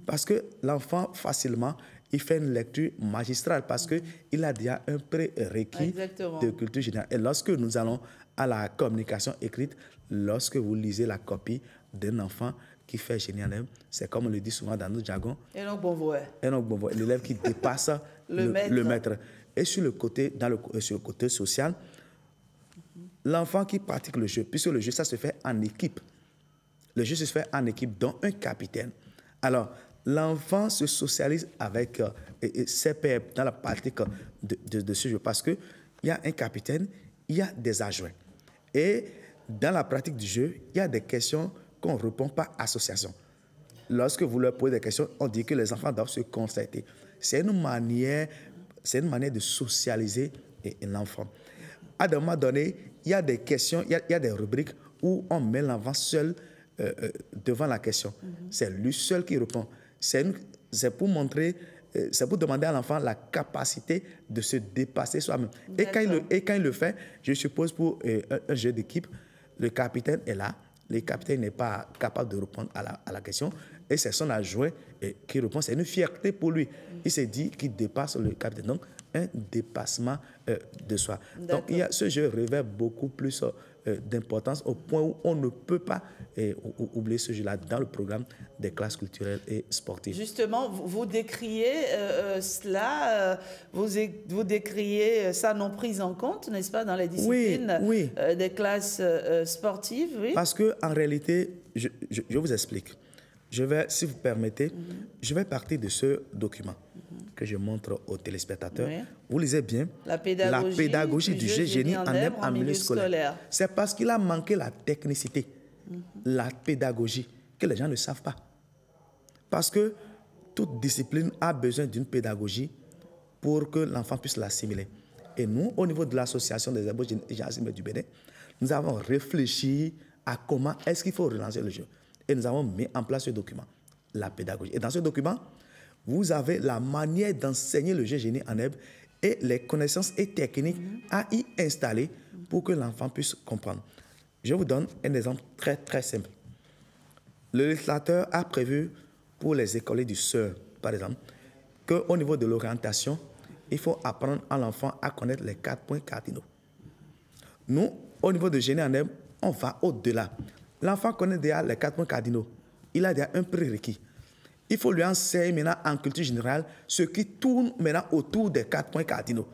Parce que l'enfant, facilement, il fait une lecture magistrale parce qu'il a déjà un prérequis de culture générale. Et lorsque nous allons à la communication écrite, lorsque vous lisez la copie d'un enfant qui fait Génie en Èvre, c'est comme on le dit souvent dans notre jargon. Et donc, bon voix. L'élève qui dépasse le maître. Et sur le côté social, l'enfant qui pratique le jeu, puisque le jeu, ça se fait en équipe. Le jeu se fait en équipe, dont un capitaine. Alors, l'enfant se socialise avec ses pairs dans la pratique de ce jeu parce qu'il y a un capitaine, il y a des adjoints. Et dans la pratique du jeu, il y a des questions qu'on ne répond pas association. Lorsque vous leur posez des questions, on dit que les enfants doivent se concerter. C'est une manière de socialiser l'enfant. À un moment donné, il y a des questions, il y a des rubriques où on met l'enfant seul devant la question. C'est lui seul qui répond. C'est pour montrer, c'est pour demander à l'enfant la capacité de se dépasser soi-même. Et quand il le fait, je suppose pour un jeu d'équipe, le capitaine est là. Le capitaine n'est pas capable de répondre à la question. Et c'est son adjoint qui répond. C'est une fierté pour lui. Il s'est dit qu'il dépasse le capitaine. Donc, un dépassement de soi. Donc, ce jeu revêt beaucoup plus d'importance au point où on ne peut pas oublier ce jeu-là dans le programme des classes culturelles et sportives. Justement, vous décriez cela, vous décriez ça non prise en compte, n'est-ce pas, dans les disciplines des classes sportives, Parce qu'en réalité, je vous explique. Je vais, si vous permettez, je vais partir de ce document que je montre aux téléspectateurs. Vous lisez bien la pédagogie du jeu Génie en Èvre en milieu scolaire. C'est parce qu'il a manqué la technicité, la pédagogie, que les gens ne savent pas. Parce que toute discipline a besoin d'une pédagogie pour que l'enfant puisse l'assimiler. Et nous, au niveau de l'association des herbogénistes du Bénin, nous avons réfléchi à comment est-ce qu'il faut relancer le jeu. Et nous avons mis en place ce document, la pédagogie. Et dans ce document, vous avez la manière d'enseigner le jeu Génie en Èvre et les connaissances et techniques à y installer pour que l'enfant puisse comprendre. Je vous donne un exemple très, très simple. Le législateur a prévu pour les écoliers du SEUR, par exemple, qu'au niveau de l'orientation, il faut apprendre à l'enfant à connaître les 4 points cardinaux. Nous, au niveau de Génie en Herbe, on va au-delà. L'enfant connaît déjà les 4 points cardinaux. Il a déjà un prérequis. Il faut lui enseigner maintenant en culture générale ce qui tourne maintenant autour des 4 points cardinaux.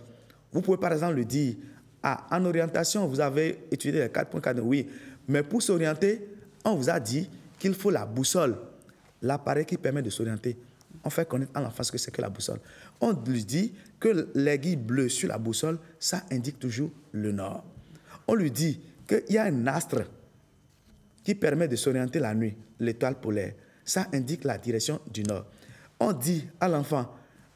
Vous pouvez par exemple lui dire, en orientation, vous avez étudié les 4 points cardinaux, oui, mais pour s'orienter, on vous a dit qu'il faut la boussole, l'appareil qui permet de s'orienter. On fait connaître à l'enfant ce que c'est que la boussole. On lui dit que l'aiguille bleue sur la boussole, ça indique toujours le nord. On lui dit qu'il y a un astre qui permet de s'orienter la nuit, l'étoile polaire. Ça indique la direction du nord. On dit à l'enfant,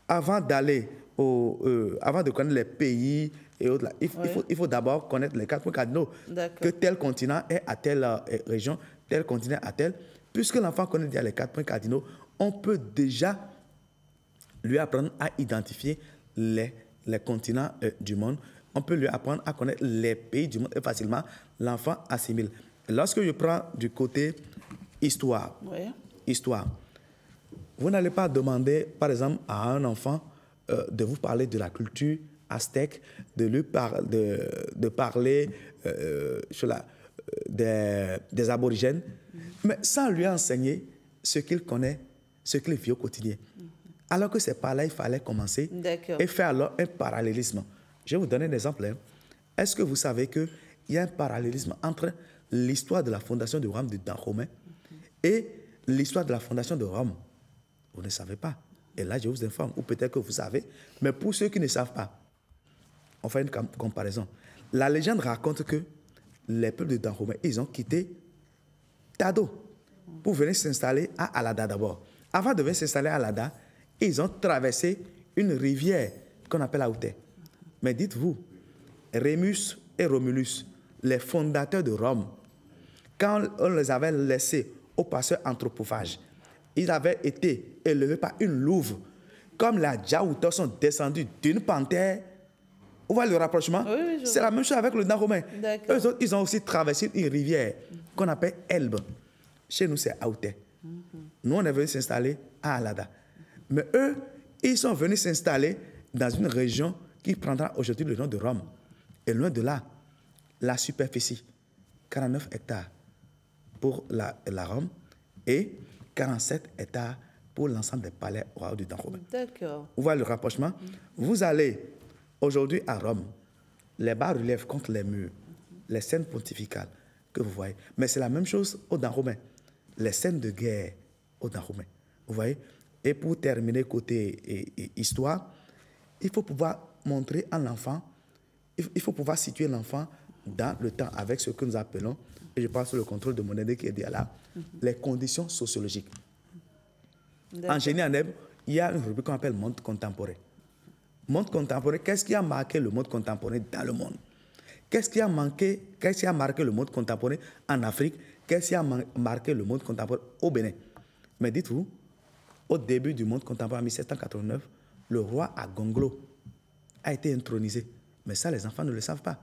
avant de connaître les pays et autres, il faut d'abord connaître les 4 points cardinaux. Que tel continent est à telle région, tel continent à tel. Puisque l'enfant connaît déjà les 4 points cardinaux, on peut déjà lui apprendre à identifier les continents du monde. On peut lui apprendre à connaître les pays du monde et facilement, l'enfant assimile. Lorsque je prends du côté histoire, vous n'allez pas demander, par exemple, à un enfant de vous parler de la culture aztèque, de parler des aborigènes, mais sans lui enseigner ce qu'il connaît, ce qu'il vit au quotidien. Alors que c'est par là qu'il fallait commencer et faire alors un parallélisme. Je vais vous donner un exemple. Est-ce que vous savez qu'il y a un parallélisme entre l'histoire de la fondation de Rome de Dahomey et l'histoire de la fondation de Rome? Vous ne savez pas. Et là, je vous informe, ou peut-être que vous savez, mais pour ceux qui ne savent pas, on fait une comparaison. La légende raconte que les peuples de Dahomey, ils ont quitté Tado pour venir s'installer à Alada d'abord. Avant de venir s'installer à Alada, ils ont traversé une rivière qu'on appelle Aouté. Mais dites-vous, Rémus et Romulus, les fondateurs de Rome, quand on les avait laissés au passeur anthropophage, ils avaient été élevés par une louve. Comme les Djaoutos sont descendus d'une panthère, vous voyez le rapprochement? Oui, c'est la même chose avec le Dahomey. Eux autres, ils ont aussi traversé une rivière qu'on appelle Elbe. Chez nous, c'est Aouté. Nous, on est venus s'installer à Alada. Mais eux, ils sont venus s'installer dans une région qui prendra aujourd'hui le nom de Rome. Et loin de là, la superficie, 49 hectares pour la Rome et 47 hectares pour l'ensemble des palais royaux du Dahomey. D'accord. Vous voyez le rapprochement? Vous allez aujourd'hui à Rome, les bas-reliefs contre les murs, les scènes pontificales que vous voyez. Mais c'est la même chose au Dahomey. Les scènes de guerre au Dahomey. Vous voyez? Et pour terminer côté histoire, il faut pouvoir montrer à l'enfant, il faut pouvoir situer l'enfant dans le temps avec ce que nous appelons, et je parle sur le contrôle de mon aide qui est dit là, les conditions sociologiques. En génie en herbe, il y a une rubrique qu'on appelle monde contemporain. Monde contemporain, qu'est-ce qui a marqué le monde contemporain dans le monde? Qu'est-ce qui a marqué le monde contemporain en Afrique? Qu'est-ce qui a marqué le monde contemporain au Bénin? Mais dites-vous, au début du monde contemporain, en 1789, le roi Agonglo a été intronisé. Mais ça, les enfants ne le savent pas.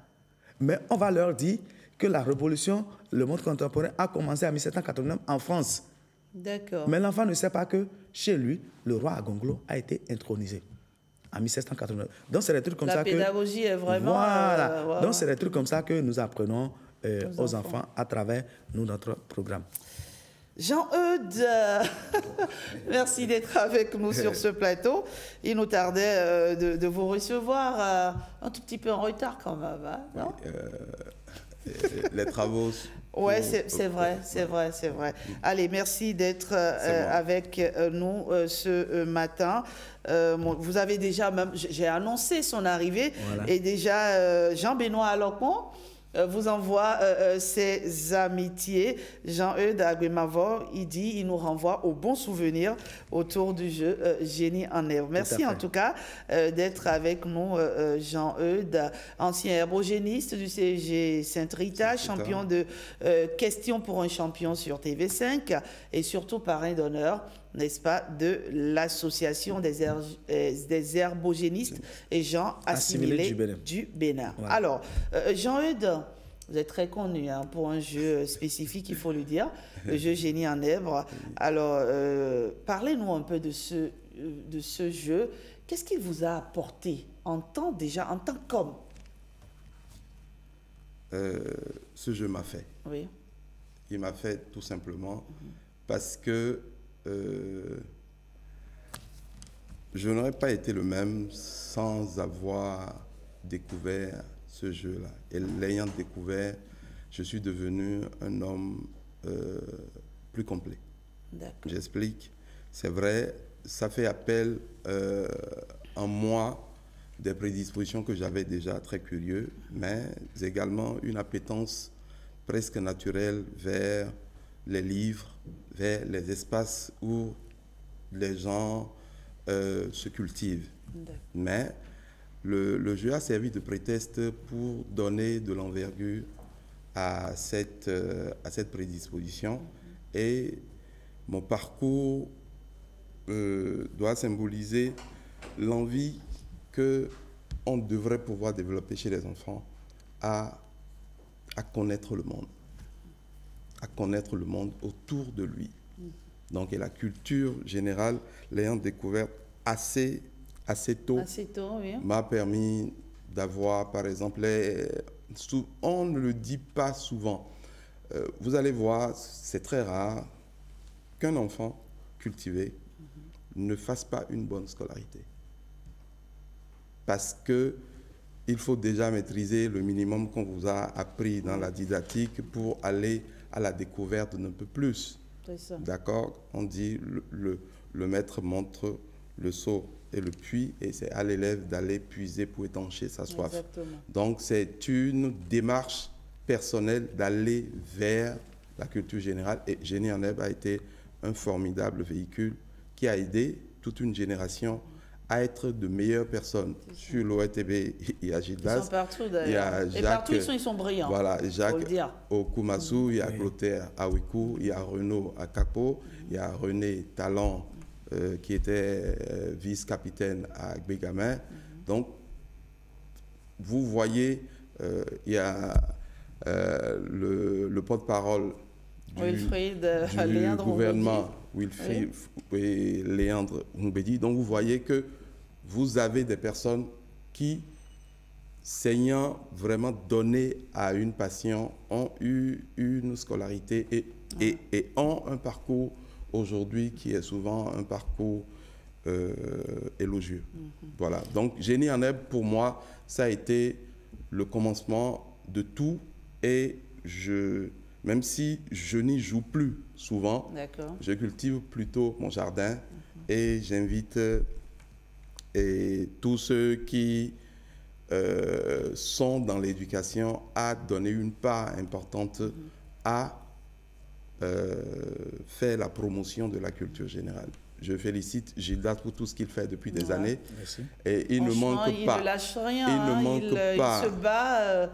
Mais on va leur dire que la révolution, le monde contemporain, a commencé en 1789 en France. D'accord. Mais l'enfant ne sait pas que chez lui, le roi Agonglo a été intronisé en 1789. Donc, c'est des trucs comme ça que... La pédagogie est vraiment... Voilà. Donc, c'est des trucs comme ça que nous apprenons aux enfants à travers notre programme. Jean-Eudes, merci d'être avec nous sur ce plateau. Il nous tardait de vous recevoir un tout petit peu en retard quand même, hein, non? Les travaux... Oui, c'est vrai. Allez, merci d'être avec nous ce matin. Vous avez déjà, même, j'ai annoncé son arrivée, voilà. Et déjà Jean-Benoît Alokon vous envoie ses amitiés. Jean-Eudes Agwemavor, il nous renvoie aux bons souvenirs autour du jeu Génie en herbe. Merci en tout cas d'être avec nous, Jean-Eudes, ancien herbogéniste du CG Sainte-Rita, champion de questions pour un champion sur TV5 et surtout parrain d'honneur n'est-ce pas, de l'association des herbogénistes et gens assimilés du Bénin. Ouais. Alors, Jean-Eudes, vous êtes très connu pour un jeu spécifique, il faut le dire, le jeu Génie en herbe. Alors, parlez-nous un peu de ce jeu. Qu'est-ce qu'il vous a apporté en tant qu'homme? Ce jeu m'a fait. Oui. Il m'a fait tout simplement parce que je n'aurais pas été le même sans avoir découvert ce jeu-là. Et l'ayant découvert, je suis devenu un homme plus complet. J'explique. C'est vrai, ça fait appel en moi des prédispositions que j'avais déjà très curieux, mais également une appétence presque naturelle vers les livres, vers les espaces où les gens se cultivent. Mais le jeu a servi de prétexte pour donner de l'envergure à cette prédisposition. Et mon parcours doit symboliser l'envie qu'on devrait pouvoir développer chez les enfants à connaître le monde autour de lui. Donc, et la culture générale, l'ayant découverte assez tôt oui. M'a permis d'avoir, par exemple, on ne le dit pas souvent. Vous allez voir, c'est très rare qu'un enfant cultivé ne fasse pas une bonne scolarité. Parce qu'il faut déjà maîtriser le minimum qu'on vous a appris dans la didactique pour aller à la découverte d'un peu plus. D'accord? On dit le maître montre le seau et le puits, et c'est à l'élève d'aller puiser pour étancher sa soif. Exactement. Donc c'est une démarche personnelle d'aller vers la culture générale, et Génie en herbe a été un formidable véhicule qui a aidé toute une génération à être de meilleures personnes. Sur l'OETB, il y a Gildas. Ils sont partout d'ailleurs. Et partout, ils sont brillants. Voilà, Jacques Okumasu, il y a Clotaire Awikou, il y a Renaud Akapo, il y a René Talon, qui était vice-capitaine à Bégamin. Donc, vous voyez, il y a le porte-parole du gouvernement, Wilfried Léandre Mbedi. Donc, vous voyez que vous avez des personnes qui, s'ayant vraiment donné à une passion, ont eu une scolarité et ont un parcours aujourd'hui qui est souvent un parcours élogieux. Voilà. Donc, Génie en herbe, pour moi, ça a été le commencement de tout, et même si je n'y joue plus souvent, je cultive plutôt mon jardin et j'invite tous ceux qui sont dans l'éducation à donner une part importante à faire la promotion de la culture générale. Je félicite Gildas pour tout ce qu'il fait depuis des années. Merci. Et il ne manque pas. Il ne lâche rien. Il ne manque pas. Il se bat.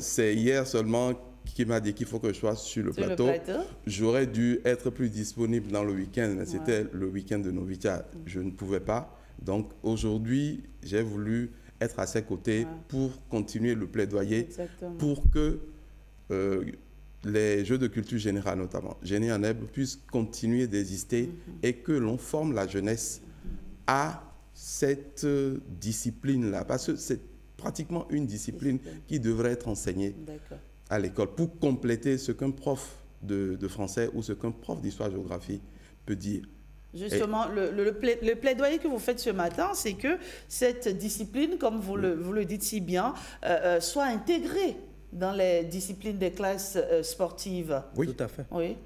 C'est hier seulement qui m'a dit qu'il faut que je sois sur le plateau. J'aurais dû être plus disponible dans le week-end, mais c'était le week-end de Novitia. Je ne pouvais pas. Donc aujourd'hui, j'ai voulu être à ses côtés pour continuer le plaidoyer pour que les jeux de culture générale, notamment Génie en herbe, puissent continuer d'exister et que l'on forme la jeunesse à cette discipline-là. Parce que c'est pratiquement une discipline qui devrait être enseignée à l'école pour compléter ce qu'un prof de français ou ce qu'un prof d'histoire-géographie peut dire. Justement, le plaidoyer que vous faites ce matin, c'est que cette discipline, comme vous le dites si bien, soit intégrée dans les disciplines des classes sportives. Oui, tout à fait.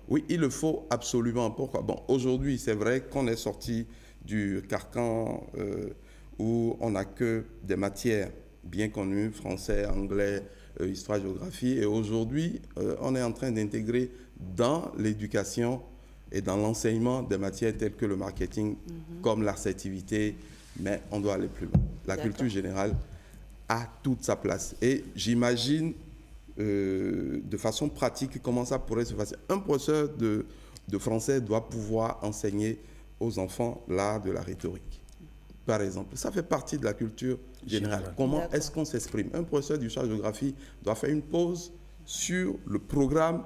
Oui, il le faut absolument. Pourquoi? Bon, aujourd'hui, c'est vrai qu'on est sorti du carcan où on n'a que des matières bien connues, français, anglais, histoire, géographie. Et aujourd'hui, on est en train d'intégrer dans l'éducation et dans l'enseignement des matières telles que le marketing, comme l'assertivité, mais on doit aller plus loin. La culture générale a toute sa place. Et j'imagine de façon pratique comment ça pourrait se passer. Un professeur de français doit pouvoir enseigner aux enfants l'art de la rhétorique, par exemple. Ça fait partie de la culture générale. Comment est-ce qu'on s'exprime? Un professeur d'histoire-géographie doit faire une pause sur le programme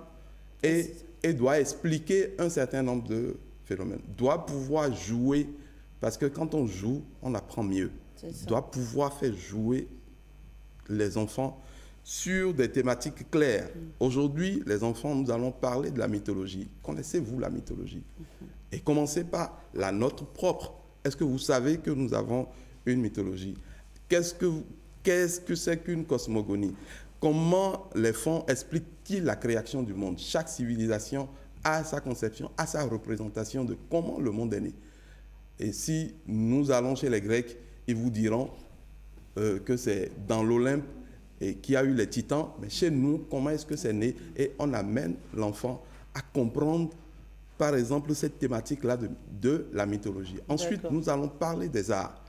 et doit expliquer un certain nombre de phénomènes. Doit pouvoir jouer, parce que quand on joue, on apprend mieux. Doit pouvoir faire jouer les enfants sur des thématiques claires. Aujourd'hui, les enfants, nous allons parler de la mythologie. Connaissez-vous la mythologie? Et commencez par la nôtre propre. Est-ce que vous savez que nous avons une mythologie? Qu'est-ce que c'est qu'une cosmogonie? Comment les fonds expliquent-ils la création du monde? Chaque civilisation a sa conception, a sa représentation de comment le monde est né. Et si nous allons chez les Grecs, ils vous diront que c'est dans l'Olympe et qu'il y a eu les titans, mais chez nous, comment est-ce que c'est né? Et on amène l'enfant à comprendre, par exemple, cette thématique-là de la mythologie. Ensuite, nous allons parler des arts.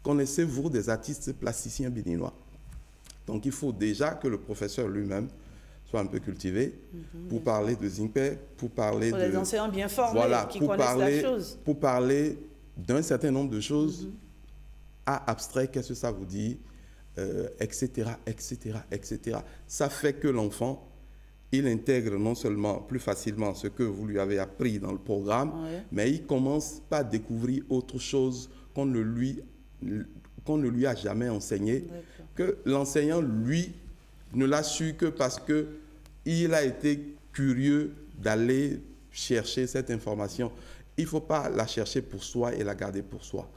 Connaissez-vous des artistes plasticiens béninois? Donc, il faut déjà que le professeur lui-même soit un peu cultivé pour parler de Zingpe, pour parler les enseignants bien formés, voilà, qui connaissent la chose. Pour parler d'un certain nombre de choses à abstrait, qu'est-ce que ça vous dit, etc., etc., etc. Ça fait que l'enfant, il intègre non seulement plus facilement ce que vous lui avez appris dans le programme, mais il commence par découvrir autre chose qu'on ne lui a jamais enseigné, que l'enseignant, lui, ne l'a su que parce qu'il a été curieux d'aller chercher cette information. Il ne faut pas la chercher pour soi et la garder pour soi.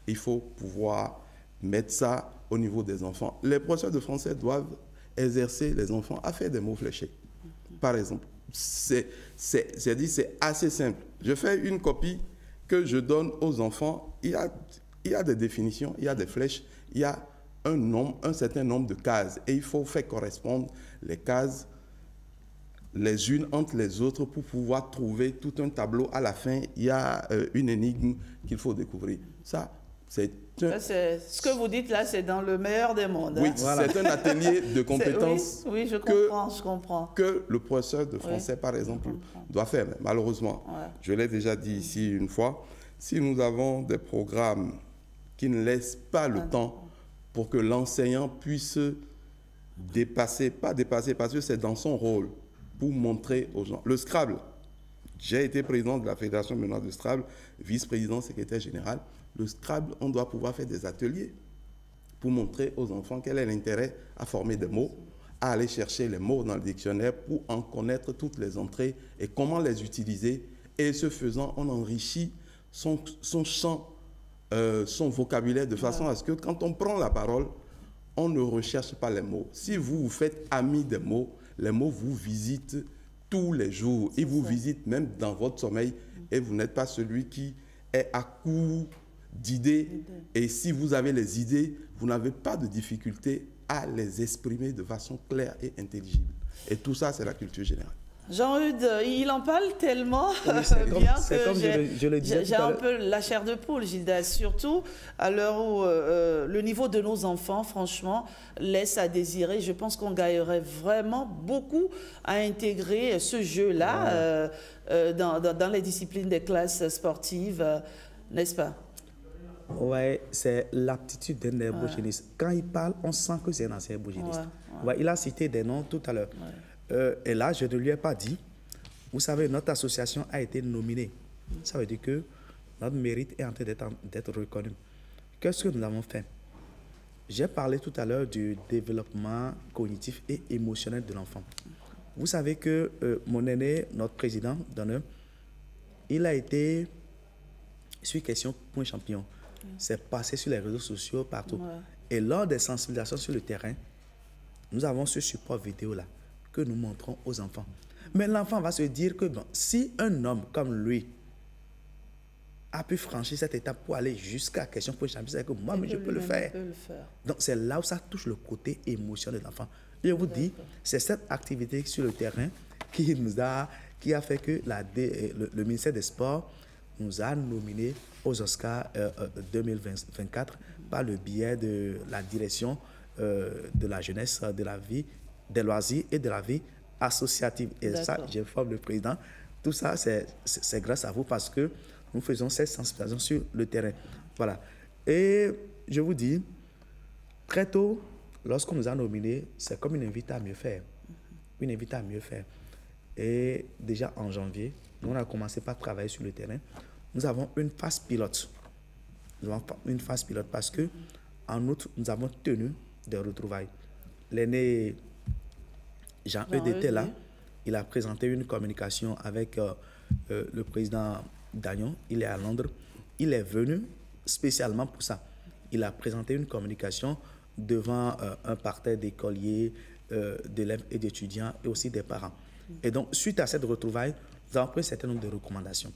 Il faut pouvoir mettre ça au niveau des enfants. Les professeurs de français doivent exercer les enfants à faire des mots fléchés. Par exemple, c'est assez simple. Je fais une copie que je donne aux enfants. Il y a des définitions, il y a des flèches, il y a un certain nombre de cases. Et il faut faire correspondre les cases les unes entre les autres pour pouvoir trouver tout un tableau. À la fin, il y a une énigme qu'il faut découvrir. Ça, c'est ce que vous dites là, c'est dans le meilleur des mondes. Oui, voilà. C'est un atelier de compétences oui, je comprends. Que le professeur de français, par exemple, doit faire. Mais malheureusement, je l'ai déjà dit ici une fois, si nous avons des programmes qui ne laissent pas le temps pour que l'enseignant puisse dépasser, pas dépasser, parce que c'est dans son rôle, pour montrer aux gens. Le Scrabble, j'ai été président de la Fédération béninoise de Scrabble, vice-président, secrétaire général. Le Scrabble, on doit pouvoir faire des ateliers pour montrer aux enfants quel est l'intérêt à former des mots, à aller chercher les mots dans le dictionnaire pour en connaître toutes les entrées et comment les utiliser. Et ce faisant, on enrichit son champ, son vocabulaire de façon à ce que quand on prend la parole, on ne recherche pas les mots. Si vous faites ami des mots, les mots vous visitent tous les jours. Ils vous visitent même dans votre sommeil et vous n'êtes pas celui qui est à court d'idées. Et si vous avez les idées, vous n'avez pas de difficulté à les exprimer de façon claire et intelligible. Et tout ça, c'est la culture générale. Jean-Eudes, il en parle tellement bien que j'ai un peu la chair de poule, Gilda, surtout à l'heure où le niveau de nos enfants, franchement, laisse à désirer. Je pense qu'on gagnerait vraiment beaucoup à intégrer ce jeu-là dans les disciplines des classes sportives, n'est-ce pas? Oui, c'est l'aptitude d'un ébauchiste. Quand il parle, on sent que c'est un ancien ébauchiste. Il a cité des noms tout à l'heure. Et là, je ne lui ai pas dit, vous savez, notre association a été nominée. Ça veut dire que notre mérite est en train d'être reconnu. Qu'est-ce que nous avons fait? J'ai parlé tout à l'heure du développement cognitif et émotionnel de l'enfant. Vous savez que mon aîné, notre président d'honneur, il a été sur question point champion. C'est passé sur les réseaux sociaux partout. Et lors des sensibilisations sur le terrain, nous avons ce support vidéo-là que nous montrons aux enfants. Mais l'enfant va se dire que bon, si un homme comme lui a pu franchir cette étape pour aller jusqu'à la question pour champion, c'est que moi, je peux le faire. Donc c'est là où ça touche le côté émotionnel de l'enfant. Je vous dis, c'est cette activité sur le terrain qui a fait que le ministère des Sports nous a nominés aux Oscars 2024 par le biais de la direction de la jeunesse, de la vie des loisirs et de la vie associative. Et ça, j'informe le président. Tout ça, c'est grâce à vous parce que nous faisons cette sensibilisation sur le terrain. Voilà. Et je vous dis, très tôt, lorsqu'on nous a nominés, c'est comme une invite à mieux faire. Une invite à mieux faire. Et déjà en janvier, nous, on a commencé par travailler sur le terrain. Nous avons une phase pilote. Nous avons une phase pilote parce que en août, nous avons tenu des retrouvailles. L'aîné Jean-Eudes était là. Il a présenté une communication avec le président Dagnon. Il est à Londres. Il est venu spécialement pour ça. Il a présenté une communication devant un parterre d'écoliers, d'élèves et d'étudiants et aussi des parents. Et donc, suite à cette retrouvaille, nous avons pris un certain nombre de recommandations.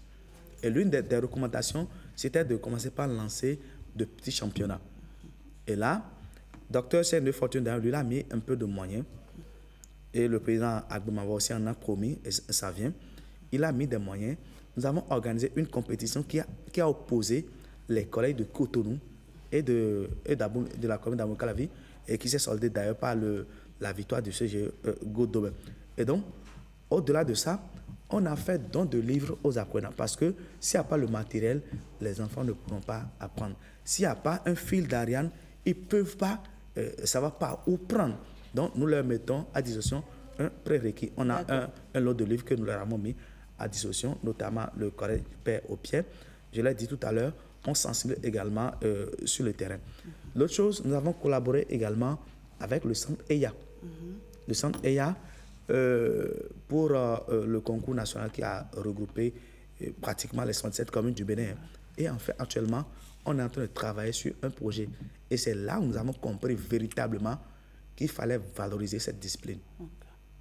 Et l'une des recommandations, c'était de commencer par lancer de petits championnats. Et là, Dr. Seyne Fortune, lui, a mis un peu de moyens. Et le président Agboumava aussi en a promis, et ça vient. Il a mis des moyens. Nous avons organisé une compétition qui a opposé les collègues de Cotonou et de la commune d'Amokalavi, et qui s'est soldée d'ailleurs par la victoire du CGE Godobin. Et donc, au-delà de ça, on a fait don de livres aux apprenants parce que s'il n'y a pas le matériel, les enfants ne pourront pas apprendre. S'il n'y a pas un fil d'Ariane, ils ne peuvent pas savoir par où prendre. Donc, nous leur mettons à disposition un prérequis. On a un lot de livres que nous leur avons mis à disposition, notamment le collège Père au pied. Je l'ai dit tout à l'heure, on sensibilise également sur le terrain. L'autre chose, nous avons collaboré également avec le centre EYA. Le centre EYA, pour le concours national qui a regroupé pratiquement les 67 communes du Bénin. Et en fait, actuellement, on est en train de travailler sur un projet. Et c'est là où nous avons compris véritablement qu'il fallait valoriser cette discipline.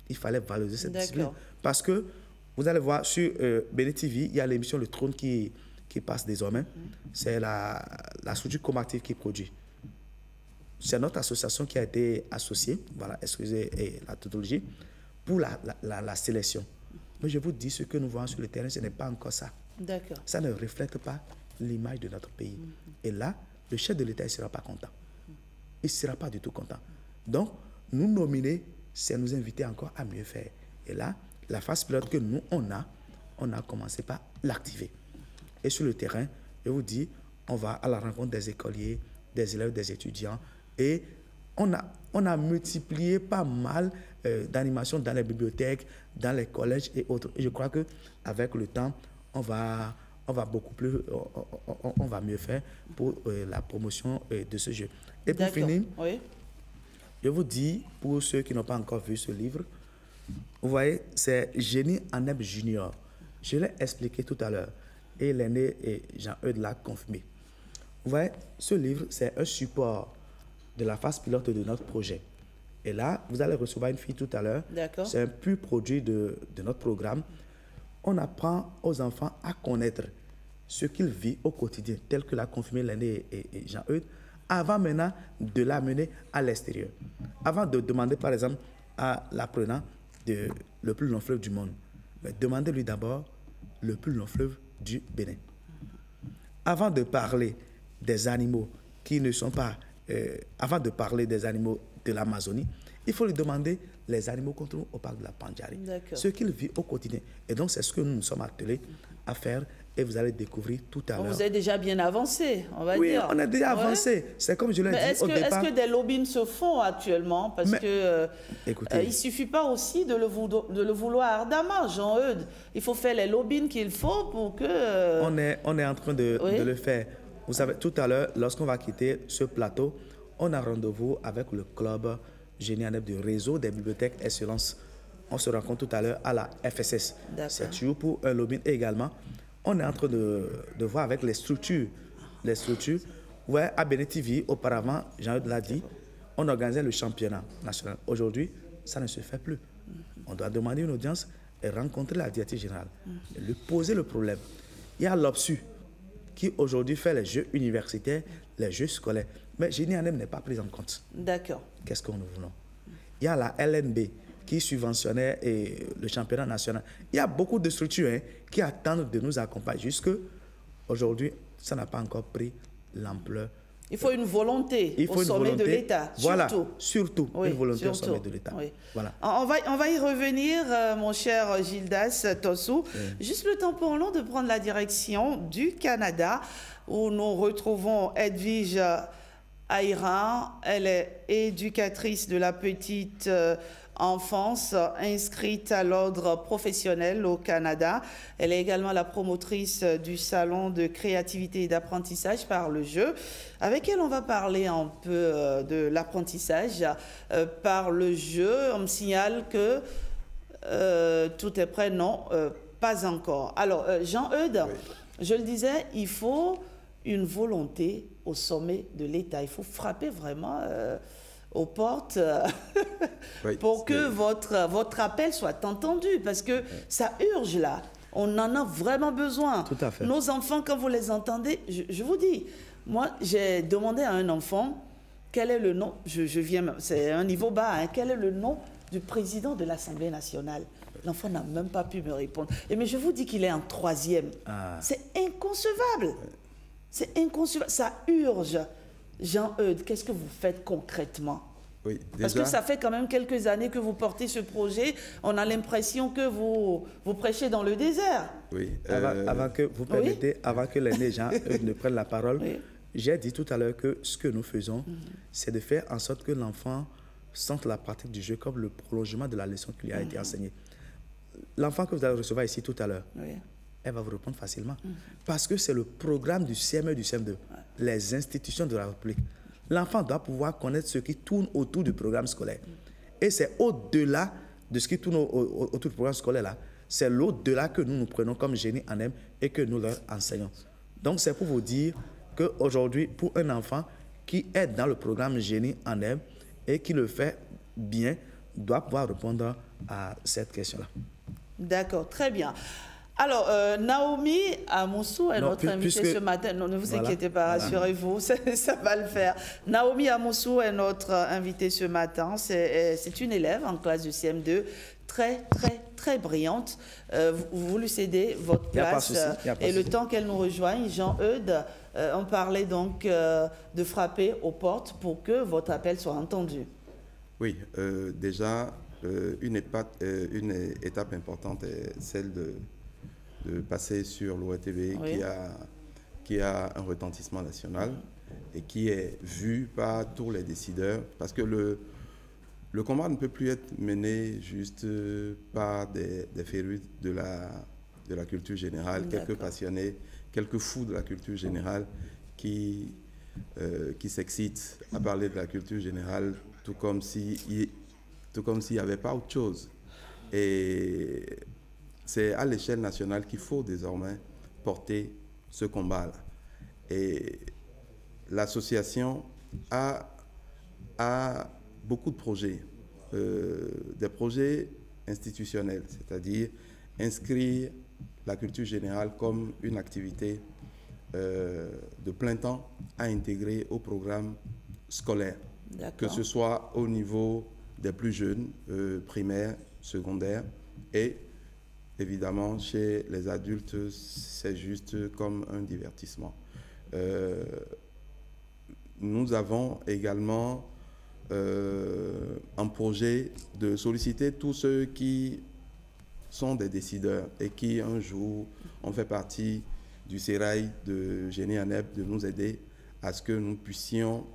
Il fallait valoriser cette discipline. Parce que, vous allez voir, sur Bénin TV, il y a l'émission Le Trône qui passe désormais. C'est la structure combative qui produit. C'est notre association qui a été associée, voilà, excusez la tautologie, pour la sélection. Mais je vous dis, ce que nous voyons sur le terrain, ce n'est pas encore ça. Ça ne reflète pas l'image de notre pays. Et là, le chef de l'État ne sera pas content. Il ne sera pas du tout content. Donc, nous nominer, c'est nous inviter encore à mieux faire. Et là, la phase pilote que nous, on a commencé par l'activer. Et sur le terrain, je vous dis, on va à la rencontre des écoliers, des élèves, des étudiants. Et on a multiplié pas mal d'animations dans les bibliothèques, dans les collèges et autres. Et je crois qu'avec le temps, on va beaucoup plus, on va mieux faire pour la promotion de ce jeu. Et pour finir, je vous dis, pour ceux qui n'ont pas encore vu ce livre, vous voyez, c'est Génie Aneb Junior. Je l'ai expliqué tout à l'heure. Et l'aîné Jean-Eudes l'a confirmé. Vous voyez, ce livre, c'est un support de la phase pilote de notre projet. Et là, vous allez recevoir une fille tout à l'heure. C'est un pur produit de notre programme. On apprend aux enfants à connaître ce qu'ils vivent au quotidien, tel que l'a confirmé l'aîné et Jean-Eudes, avant maintenant de l'amener à l'extérieur. Avant de demander, par exemple, à l'apprenant le plus long fleuve du monde, mais demandez-lui d'abord le plus long fleuve du Bénin. Avant de parler des animaux qui ne sont pas... avant de parler des animaux de l'Amazonie, il faut lui demander les animaux qu'on trouve au parc de la Pandjari, ce qu'ils vivent au quotidien. Et donc, c'est ce que nous nous sommes attelés à faire et vous allez découvrir tout à l'heure. Vous êtes déjà bien avancé, on va dire. Oui, on est déjà avancé. C'est comme je l'ai dit au départ. Est-ce que des lobbying se font actuellement? Parce que il ne suffit pas aussi de le vouloir ardemment, Jean-Eudes. Il faut faire les lobbying qu'il faut pour que... On est en train de le faire. Vous savez, tout à l'heure, lorsqu'on va quitter ce plateau, on a rendez-vous avec le club Génie Aneb du réseau des bibliothèques Excellence. On se rencontre tout à l'heure à la FSS. C'est toujours pour un lobbying également. On est en train de voir avec les structures. Ouais, à Bénin TV, auparavant, Jean-Eudes l'a dit, on organisait le championnat national. Aujourd'hui, ça ne se fait plus. On doit demander une audience et rencontrer la directrice générale. Et lui poser le problème. Il y a l'OPSU qui aujourd'hui fait les jeux universitaires, les jeux scolaires. Mais Génie Aneb n'est pas pris en compte. Qu'est-ce que nous voulons? Il y a la LNB qui subventionnait le championnat national. Il y a beaucoup de structures qui attendent de nous accompagner. Jusque aujourd'hui, ça n'a pas encore pris l'ampleur Il faut une volonté au sommet de l'État. Voilà, surtout une volonté au sommet de l'État. Oui. Voilà. On va y revenir, mon cher Gildas Tossou. Juste le temps pour nous de prendre la direction du Canada, où nous retrouvons Edwige Aïran. Elle est éducatrice de la petite enfance, inscrite à l'ordre professionnel au Canada. Elle est également la promotrice du salon de créativité et d'apprentissage par le jeu. Avec elle, on va parler un peu de l'apprentissage par le jeu. On me signale que tout est prêt. Non, pas encore. Alors, Jean-Eudes, je le disais, il faut une volonté au sommet de l'État. Il faut frapper vraiment aux portes pour que votre appel soit entendu, parce que ça urge là. On en a vraiment besoin. Tout à fait. Nos enfants, quand vous les entendez, je vous dis, moi, j'ai demandé à un enfant quel est le nom, c'est un niveau bas, hein, quel est le nom du président de l'Assemblée nationale. L'enfant n'a même pas pu me répondre. Mais je vous dis qu'il est en 3e. C'est inconcevable. C'est inconcevable. Ça urge. Jean-Eudes, qu'est-ce que vous faites concrètement? Parce que ça fait quand même quelques années que vous portez ce projet. On a l'impression que vous prêchez dans le désert. Oui. Avant que vous permettez, avant que l'aîné Jean-Eudes ne prenne la parole, j'ai dit tout à l'heure que ce que nous faisons, c'est de faire en sorte que l'enfant sente la pratique du jeu comme le prolongement de la leçon qui lui a été enseignée. L'enfant que vous allez recevoir ici tout à l'heure, elle va vous répondre facilement. Parce que c'est le programme du CM1 et du CM2, les institutions de la République. L'enfant doit pouvoir connaître ce qui tourne autour du programme scolaire. Et c'est au-delà de ce qui tourne autour du programme scolaire là. C'est l'au-delà que nous prenons comme génie en M et que nous leur enseignons. Donc c'est pour vous dire qu'aujourd'hui, pour un enfant qui est dans le programme génie en M et qui le fait bien, doit pouvoir répondre à cette question-là. D'accord, très bien. Alors, Naomi Amoussou est notre invitée ce matin. Non, ne vous inquiétez pas, rassurez-vous, ça va le faire. Naomi Amoussou est notre invitée ce matin. C'est une élève en classe de CM2, très brillante. Vous lui cédez votre place. Et le temps qu'elle nous rejoigne, Jean-Eudes, on parlait donc de frapper aux portes pour que votre appel soit entendu. Oui, déjà, une étape importante est celle de passer sur l'ORTB qui a un retentissement national et qui est vu par tous les décideurs, parce que le combat ne peut plus être mené juste par des férus de la culture générale, quelques passionnés, quelques fous de la culture générale qui s'excitent à parler de la culture générale tout comme s'il n'y avait pas autre chose. Et c'est à l'échelle nationale qu'il faut désormais porter ce combat-là. Et l'association a beaucoup de projets, des projets institutionnels, c'est-à-dire inscrire la culture générale comme une activité de plein temps à intégrer au programme scolaire, que ce soit au niveau des plus jeunes, primaires, secondaires, et évidemment, chez les adultes, c'est juste comme un divertissement. Nous avons également un projet de solliciter tous ceux qui sont des décideurs et qui, un jour, ont fait partie du sérail de Génie en Herbe, de nous aider à ce que nous puissions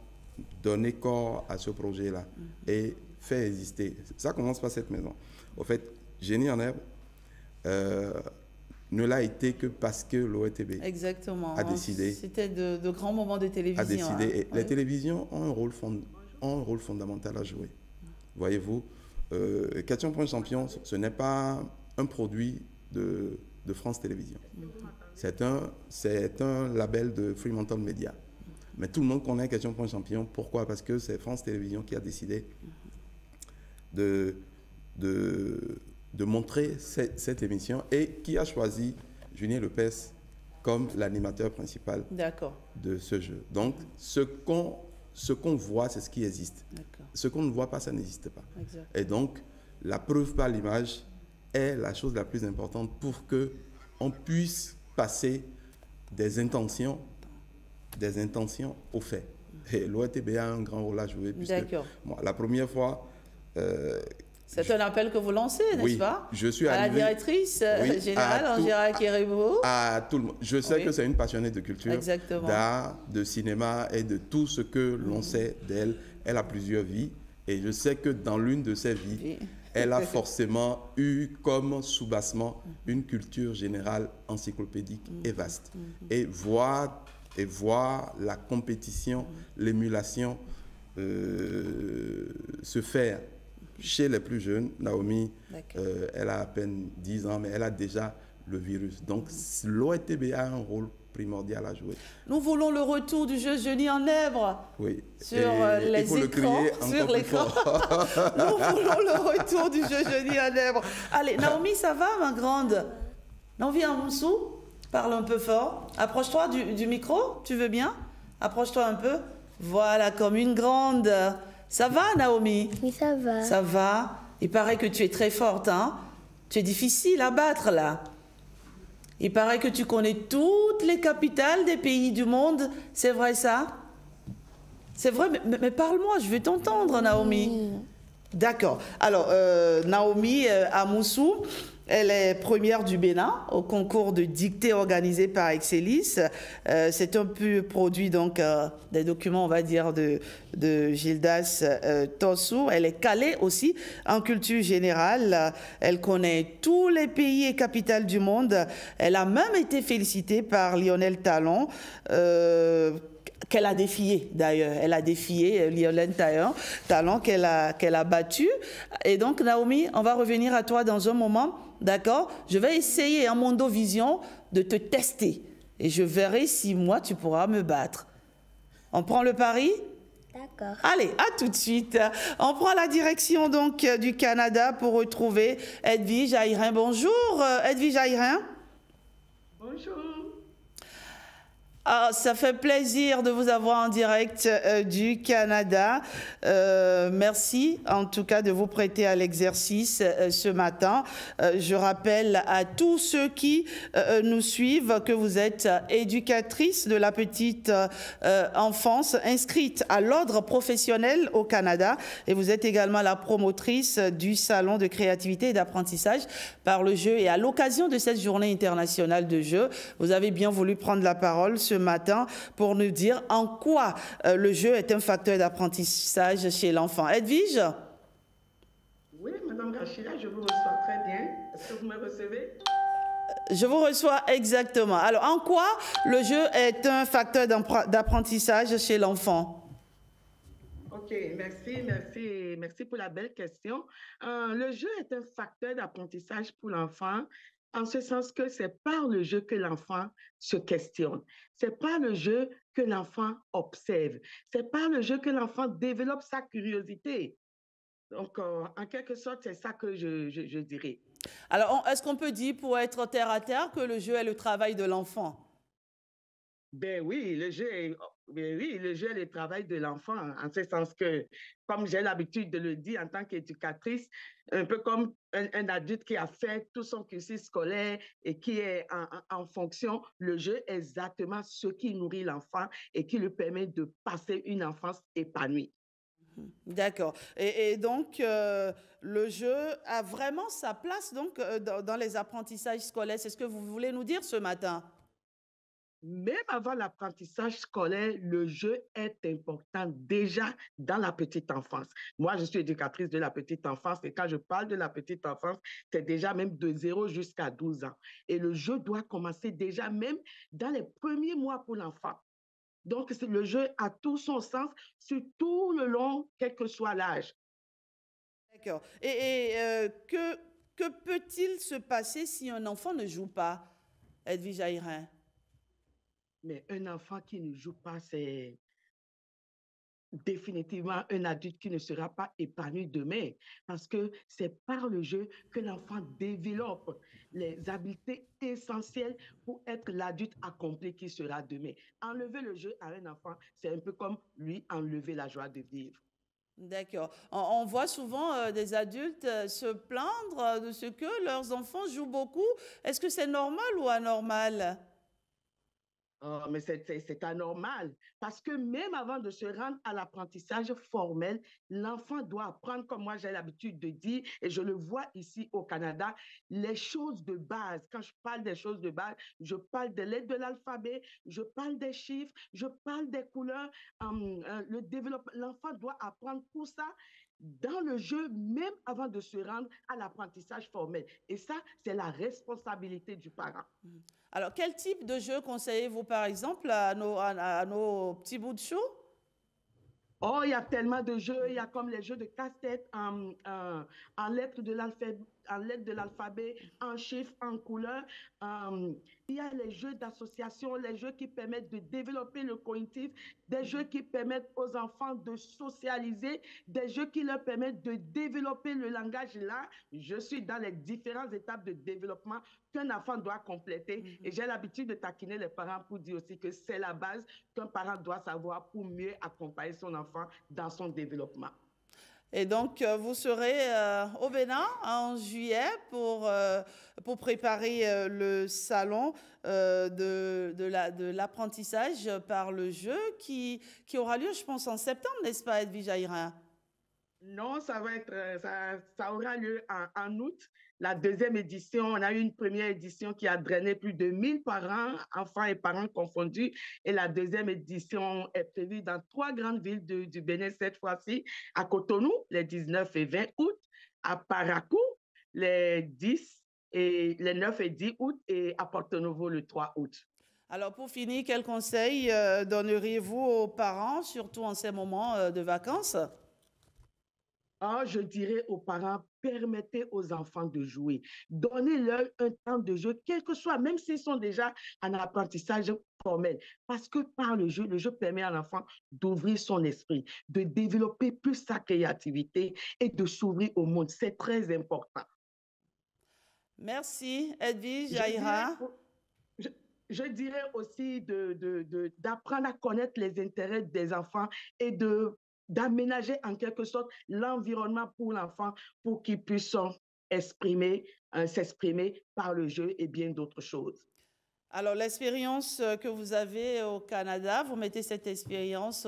donner corps à ce projet-là et faire exister. Ça commence par cette maison. Au fait, Génie en Herbe ne l'a été que parce que l'ORTB a décidé. C'était de grands moments de télévision. A décidé. Et les télévisions ont un rôle fondamental à jouer. Voyez-vous, Question Point Champion, ce n'est pas un produit de France Télévisions. C'est un label de Fremantle Media. Mais tout le monde connaît Question Point Champion. Pourquoi? Parce que c'est France Télévisions qui a décidé de montrer cette émission et qui a choisi Julien Lepers comme l'animateur principal de ce jeu. Donc, ce qu'on voit, c'est ce qui existe. Ce qu'on ne voit pas, ça n'existe pas. Exact. Et donc, la preuve par l'image est la chose la plus importante pour qu'on puisse passer des intentions aux faits. Et l'ORTBA a un grand rôle à jouer. D'accord. La première fois... c'est un appel que vous lancez, n'est-ce pas? Je suis à arrivé, la directrice générale, Angéla Kérébo. À tout le monde. Je sais que c'est une passionnée de culture, d'art, de cinéma et de tout ce que l'on sait d'elle. Elle a plusieurs vies et je sais que dans l'une de ses vies, elle a forcément eu comme soubassement une culture générale encyclopédique et vaste. Et voir la compétition, l'émulation se faire chez les plus jeunes. Naomi, elle a à peine 10 ans, mais elle a déjà le virus. Donc, l'ORTBA a un rôle primordial à jouer. Nous voulons le retour du jeu Jeunie en Èvre sur les écrans. Sur l'écran. Nous voulons le retour du jeu Jeunie en Èvre. Allez, Naomi, ça va, ma grande? Naomi Amoussou, parle un peu fort. Approche-toi du micro, tu veux bien? Approche-toi un peu. Voilà, comme une grande. Ça va, Naomi? Oui, ça va. Ça va? Il paraît que tu es très forte, hein? Tu es difficile à battre, là. Il paraît que tu connais toutes les capitales des pays du monde. C'est vrai, ça? C'est vrai, mais parle-moi, je veux t'entendre, Naomi. D'accord. Alors, Naomi Amoussou, elle est première du Bénin au concours de dictée organisé par Excellis. C'est un peu produit donc des documents, on va dire, de Gildas Tossou. Elle est calée aussi en culture générale. Elle connaît tous les pays et capitales du monde. Elle a même été félicitée par Lionel Talon, qu'elle a défié d'ailleurs. Elle a défié Lionel Talon qu'elle a battu. Et donc, Naomi, on va revenir à toi dans un moment. D'accord? Je vais essayer en Mondovision de te tester. Et je verrai si moi, tu pourras me battre. On prend le pari? D'accord. Allez, à tout de suite. On prend la direction donc du Canada pour retrouver Edwige Aïrin. Bonjour, Edwige Aïrin. Bonjour. Ah, ça fait plaisir de vous avoir en direct du Canada. Merci en tout cas de vous prêter à l'exercice ce matin. Je rappelle à tous ceux qui nous suivent que vous êtes éducatrice de la petite enfance inscrite à l'ordre professionnel au Canada et vous êtes également la promotrice du salon de créativité et d'apprentissage par le jeu. Et à l'occasion de cette journée internationale de jeu, vous avez bien voulu prendre la parole ce matin pour nous dire en quoi le jeu est un facteur d'apprentissage chez l'enfant. Edwige? Oui, Madame Rachida, je vous reçois très bien. Est-ce que vous me recevez? Je vous reçois exactement. Alors, en quoi le jeu est un facteur d'apprentissage chez l'enfant? Ok, merci pour la belle question. Le jeu est un facteur d'apprentissage pour l'enfant en ce sens que c'est par le jeu que l'enfant se questionne. C'est par le jeu que l'enfant observe. C'est par le jeu que l'enfant développe sa curiosité. Donc, en quelque sorte, c'est ça que je dirais. Alors, est-ce qu'on peut dire, pour être terre à terre, que le jeu est le travail de l'enfant? Ben oui, le jeu est le travail de l'enfant, en ce sens que, comme j'ai l'habitude de le dire en tant qu'éducatrice, un peu comme un adulte qui a fait tout son cursus scolaire et qui est en fonction, le jeu est exactement ce qui nourrit l'enfant et qui lui permet de passer une enfance épanouie. D'accord. Et donc, le jeu a vraiment sa place donc, dans les apprentissages scolaires. C'est ce que vous voulez nous dire ce matin? Même avant l'apprentissage scolaire, le jeu est important déjà dans la petite enfance. Moi, je suis éducatrice de la petite enfance et quand je parle de la petite enfance, c'est déjà même de 0 jusqu'à 12 ans. Et le jeu doit commencer déjà même dans les premiers mois pour l'enfant. Donc, le jeu a tout son sens sur tout le long, quel que soit l'âge. D'accord. Et que peut-il se passer si un enfant ne joue pas, Edwige Aïrin? Mais un enfant qui ne joue pas, c'est définitivement un adulte qui ne sera pas épanoui demain parce que c'est par le jeu que l'enfant développe les habiletés essentielles pour être l'adulte accompli qui sera demain. Enlever le jeu à un enfant, c'est un peu comme lui enlever la joie de vivre. D'accord. On voit souvent des adultes se plaindre de ce que leurs enfants jouent beaucoup. Est-ce que c'est normal ou anormal? Mais c'est anormal parce que même avant de se rendre à l'apprentissage formel, l'enfant doit apprendre, comme moi j'ai l'habitude de dire, et je le vois ici au Canada, les choses de base. Quand je parle des choses de base, je parle des lettres de l'alphabet, je parle des chiffres, je parle des couleurs. Le développement, l'enfant doit apprendre tout ça dans le jeu, même avant de se rendre à l'apprentissage formel. Et ça, c'est la responsabilité du parent. Alors, quel type de jeu conseillez-vous, par exemple, à nos petits bouts de chou? Oh, il y a tellement de jeux. Il y a comme les jeux de casse-tête en lettres de l'alphabet, en chiffres, en couleurs. Il y a les jeux d'association, les jeux qui permettent de développer le cognitif, des jeux qui permettent aux enfants de socialiser, des jeux qui leur permettent de développer le langage. Là, je suis dans les différentes étapes de développement qu'un enfant doit compléter. Et j'ai l'habitude de taquiner les parents pour dire aussi que c'est la base qu'un parent doit savoir pour mieux accompagner son enfant dans son développement. Et donc, vous serez au Bénin en juillet pour préparer le salon de l'apprentissage par le jeu qui aura lieu, je pense, en septembre, n'est-ce pas, Edwige Aïra? Non, ça aura lieu en août. La deuxième édition, on a eu une première édition qui a drainé plus de 1000 parents, enfants et parents confondus. Et la deuxième édition est prévue dans 3 grandes villes du Bénin cette fois-ci, à Cotonou, les 19 et 20 août, à Parakou, les 10 et les 9 et 10 août, et à Porto Novo, le 3 août. Alors, pour finir, quels conseils donneriez-vous aux parents, surtout en ces moments de vacances? Je dirais aux parents, permettez aux enfants de jouer. Donnez-leur un temps de jeu, quel que soit, même s'ils sont déjà en apprentissage formel. Parce que par le jeu permet à l'enfant d'ouvrir son esprit, de développer plus sa créativité et de s'ouvrir au monde. C'est très important. Merci, Edwige Aïra. Je dirais aussi d'apprendre à connaître les intérêts des enfants et d'aménager en quelque sorte l'environnement pour l'enfant pour qu'il puisse s'exprimer par le jeu et bien d'autres choses. Alors, l'expérience que vous avez au Canada, vous mettez cette expérience,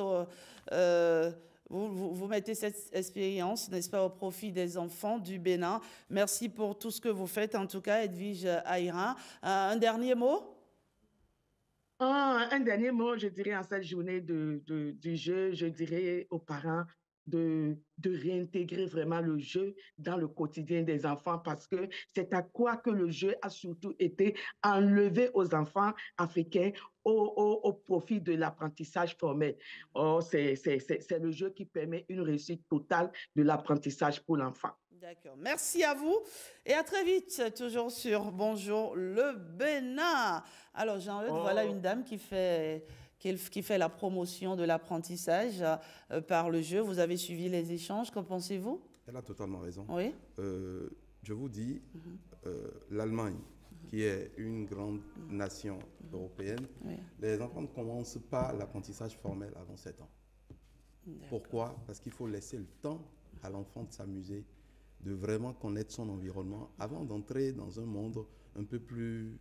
vous mettez cette expérience, n'est-ce pas, au profit des enfants du Bénin. Merci pour tout ce que vous faites, en tout cas, Edwige Aïra. Un dernier mot? Un dernier mot, je dirais en cette journée du jeu, je dirais aux parents de réintégrer vraiment le jeu dans le quotidien des enfants parce que c'est à quoi que le jeu a surtout été enlevé aux enfants africains au profit de l'apprentissage formel. C'est le jeu qui permet une réussite totale de l'apprentissage pour l'enfant. D'accord. Merci à vous et à très vite, toujours sur Bonjour le Bénin. Alors, Jean-Eudes, voilà une dame qui fait la promotion de l'apprentissage par le jeu. Vous avez suivi les échanges, qu'en pensez-vous? Elle a totalement raison. Oui. Je vous dis, l'Allemagne, qui est une grande nation européenne, les enfants ne commencent pas l'apprentissage formel avant 7 ans. Pourquoi? Parce qu'il faut laisser le temps à l'enfant de s'amuser, de vraiment connaître son environnement avant d'entrer dans un monde un peu plus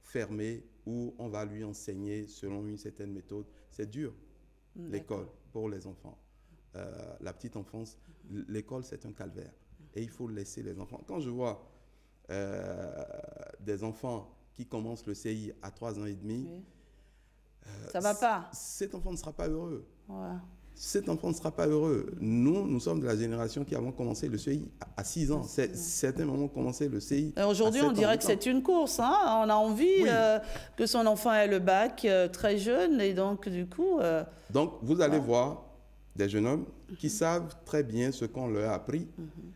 fermé où on va lui enseigner selon une certaine méthode. C'est dur, l'école, pour les enfants. La petite enfance, l'école, c'est un calvaire. Et il faut laisser les enfants. Quand je vois des enfants qui commencent le CI à 3 ans et demi, ça va pas. Cet enfant ne sera pas heureux. Ouais. Cet enfant ne sera pas heureux. Nous sommes de la génération qui avons commencé le CI à 6 ans. Certains moments ont commencé le CI. Aujourd'hui, on dirait que c'est une course. Hein? On a envie que son enfant ait le bac très jeune. Et donc, du coup... Donc, vous allez voir des jeunes hommes qui savent très bien ce qu'on leur a appris,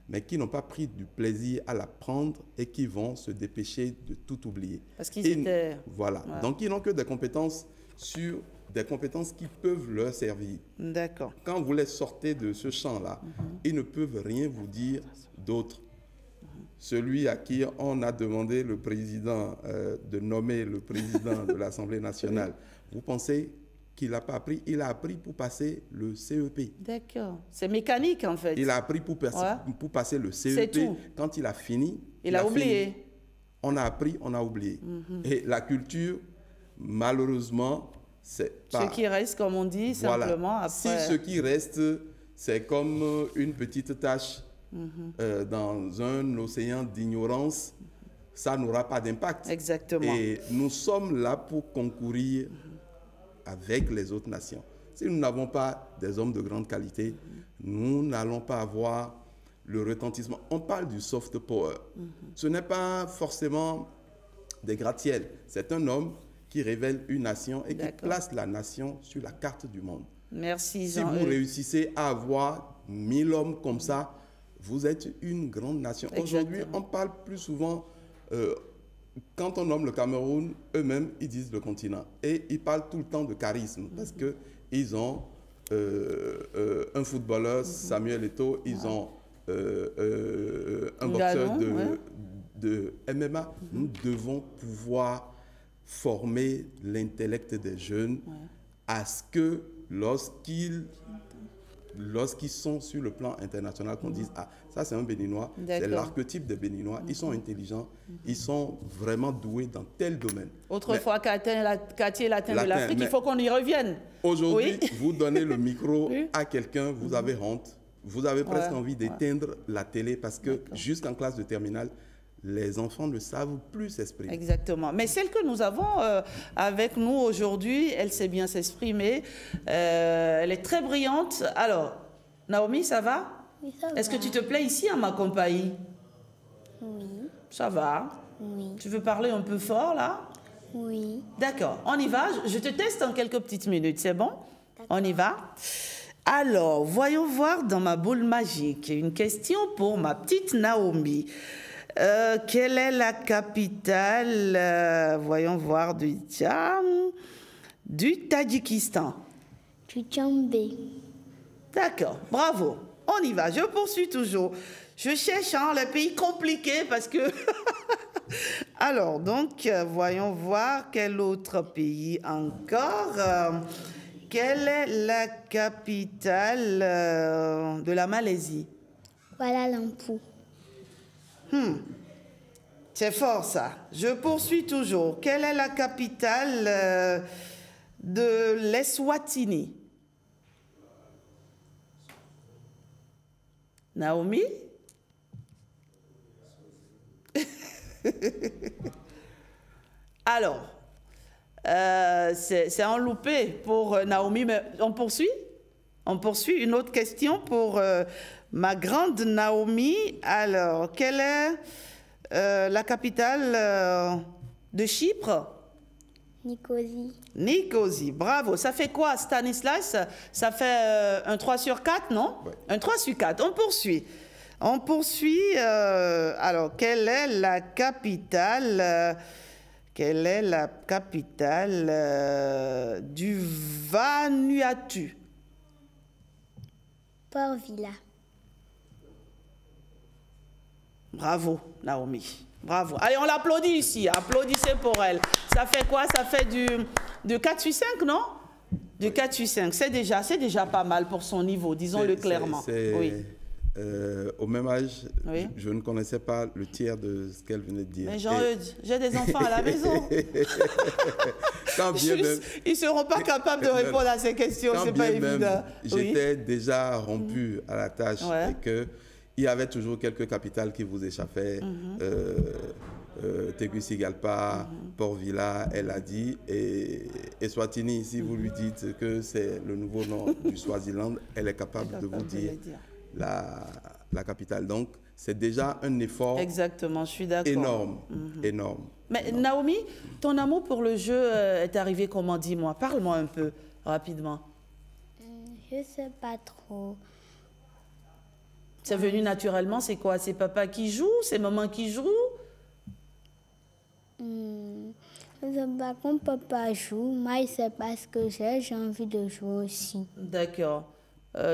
mais qui n'ont pas pris du plaisir à l'apprendre et qui vont se dépêcher de tout oublier. Parce qu'ils étaient... Voilà. Ouais. Donc, ils n'ont que des compétences des compétences qui peuvent leur servir. D'accord. Quand vous les sortez de ce champ-là, ils ne peuvent rien vous dire d'autre. Celui à qui on a demandé le président de nommer le président de l'Assemblée nationale, vous pensez qu'il n'a pas appris? Il a appris pour passer le CEP. D'accord. C'est mécanique, en fait. Il a appris pour passer le CEP. C'est tout. Quand il a fini... Il a oublié. Fini. On a appris, on a oublié. Et la culture... malheureusement, c'est pas... Ce qui reste, comme on dit, voilà. simplement après... Si ce qui reste, c'est comme une petite tache dans un océan d'ignorance, ça n'aura pas d'impact. Exactement. Et nous sommes là pour concourir avec les autres nations. Si nous n'avons pas des hommes de grande qualité, nous n'allons pas avoir le retentissement. On parle du soft power. Ce n'est pas forcément des gratte-ciel. C'est un homme qui révèle une nation et qui place la nation sur la carte du monde. Merci, Si vous réussissez à avoir 1000 hommes comme ça, vous êtes une grande nation. Aujourd'hui, on parle plus souvent, quand on nomme le Cameroun, eux-mêmes, ils disent le continent. Et ils parlent tout le temps de charisme parce qu'ils ont un footballeur, Samuel Eto'o, ils ont un boxeur de MMA. Nous devons pouvoir former l'intellect des jeunes à ce que lorsqu'ils sont sur le plan international, qu'on dise, ah, ça c'est un Béninois, c'est l'archétype des Béninois, ils sont intelligents, ils sont vraiment doués dans tel domaine. Autrefois, quartier latin de l'Afrique, il faut qu'on y revienne. Aujourd'hui, vous donnez le micro à quelqu'un, vous avez honte, vous avez presque envie d'éteindre la télé parce que jusqu'en classe de terminale, les enfants ne savent plus s'exprimer. Exactement. Mais celle que nous avons avec nous aujourd'hui, elle sait bien s'exprimer. Elle est très brillante. Alors, Naomi, ça va? Oui, ça va. Est-ce que tu te plais ici à ma compagnie? Oui. Ça va? Oui. Tu veux parler un peu fort, là? Oui. D'accord. On y va? Je te teste en quelques petites minutes. C'est bon? On y va? Alors, voyons voir dans ma boule magique. Une question pour ma petite Naomi. Quelle est la capitale, voyons voir, du Tadjikistan? Djambé. D'accord, bravo. On y va, je poursuis toujours. Je cherche les pays compliqués parce que... Alors, donc, voyons voir quel autre pays encore. Quelle est la capitale de la Malaisie? Kuala Lumpur. C'est fort ça. Je poursuis toujours. Quelle est la capitale de l'Eswatini? Naomi? Alors, c'est un loupé pour Naomi, mais on poursuit? On poursuit. Une autre question pour ma grande Naomi. Alors, quelle est la capitale de Chypre? Nicosie. Nicosie, bravo. Ça fait quoi, Stanislas? Ça fait un 3 sur 4, non? Un 3 sur 4. On poursuit. On poursuit. Alors, quelle est la capitale du Vanuatu? Port Vila. Bravo, Naomi. Bravo. Allez, on l'applaudit ici. Applaudissez pour elle. Ça fait quoi? Ça fait de 4 sur 5, non? De 4 sur 5. C'est déjà pas mal pour son niveau, disons-le clairement. Oui. Au même âge, je ne connaissais pas le tiers de ce qu'elle venait de dire. Mais Jean-Eudes, j'ai des enfants à la maison. Ils ne seront pas capables de répondre à ces questions, c'est pas évident. J'étais déjà rompu à la tâche et qu'il y avait toujours quelques capitales qui vous échappaient. Tegucigalpa, Port Vila, elle a dit, et Eswatini, si vous lui dites que c'est le nouveau nom du Swaziland, elle est capable de vous dire la capitale. Donc, c'est déjà un effort exactement, je suis d'accord. Énorme, énorme. Mais Naomi, ton amour pour le jeu est arrivé comment? Dis-moi, parle-moi un peu, rapidement. Je ne sais pas trop. C'est venu naturellement, c'est quoi? C'est papa qui joue? C'est maman qui joue? Je ne sais pas quand papa joue. Moi, c'est parce que j'ai envie de jouer aussi. D'accord.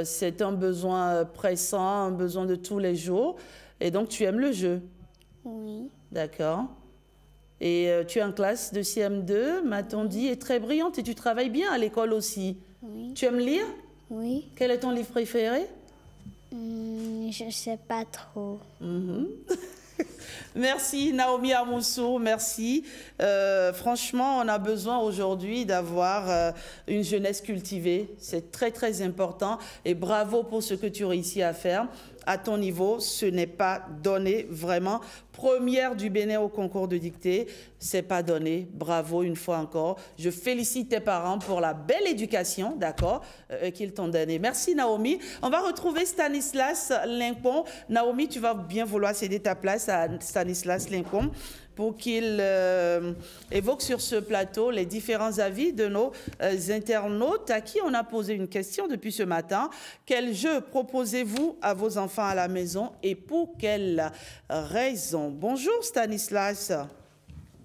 C'est un besoin pressant, un besoin de tous les jours. Et donc, tu aimes le jeu? Oui. D'accord. Et tu es en classe de CM2, m'a-t-on dit, est très brillante et tu travailles bien à l'école aussi. Oui. Tu aimes lire? Oui. Quel est ton livre préféré? Je ne sais pas trop. Merci Naomi Amoussou, merci. Franchement, on a besoin aujourd'hui d'avoir une jeunesse cultivée. C'est très, très important. Et bravo pour ce que tu réussis à faire. À ton niveau, ce n'est pas donné, vraiment. Première du Bénin au concours de dictée, c'est pas donné. Bravo une fois encore. Je félicite tes parents pour la belle éducation, d'accord, qu'ils t'ont donnée. Merci Naomi. On va retrouver Stanislas Lincoln. Naomi, tu vas bien vouloir céder ta place à Stanislas Lincoln pour qu'il évoque sur ce plateau les différents avis de nos internautes à qui on a posé une question depuis ce matin. Quel jeu proposez-vous à vos enfants à la maison et pour quelle raison? Bonjour Stanislas.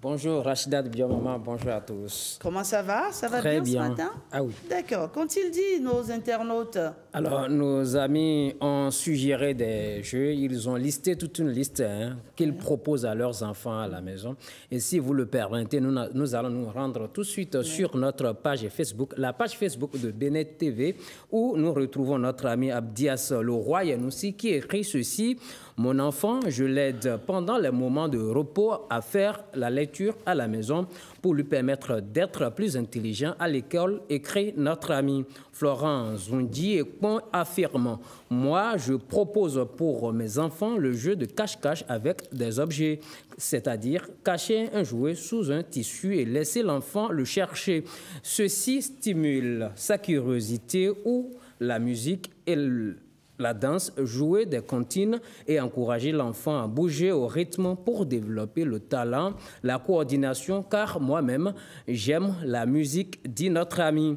Bonjour Rachida de Biomama, bonjour à tous. Comment ça va? Ça va Très bien ce matin? Ah oui. D'accord. Qu'ont-ils dit nos internautes? Alors, nos amis ont suggéré des jeux. Ils ont listé toute une liste qu'ils proposent à leurs enfants à la maison. Et si vous le permettez, nous allons nous rendre tout de suite sur notre page Facebook, la page Facebook de Bénin TV, où nous retrouvons notre ami Abdias Leroy Yanoussi qui écrit ceci. Mon enfant, je l'aide pendant les moments de repos à faire la lecture à la maison pour lui permettre d'être plus intelligent à l'école, écrit notre ami Florent Zundi et affirmant. Moi, je propose pour mes enfants le jeu de cache-cache avec des objets, c'est-à-dire cacher un jouet sous un tissu et laisser l'enfant le chercher. Ceci stimule sa curiosité ou la musique et la danse, jouer des comptines et encourager l'enfant à bouger au rythme pour développer le talent, la coordination, car moi-même, j'aime la musique, dit notre ami.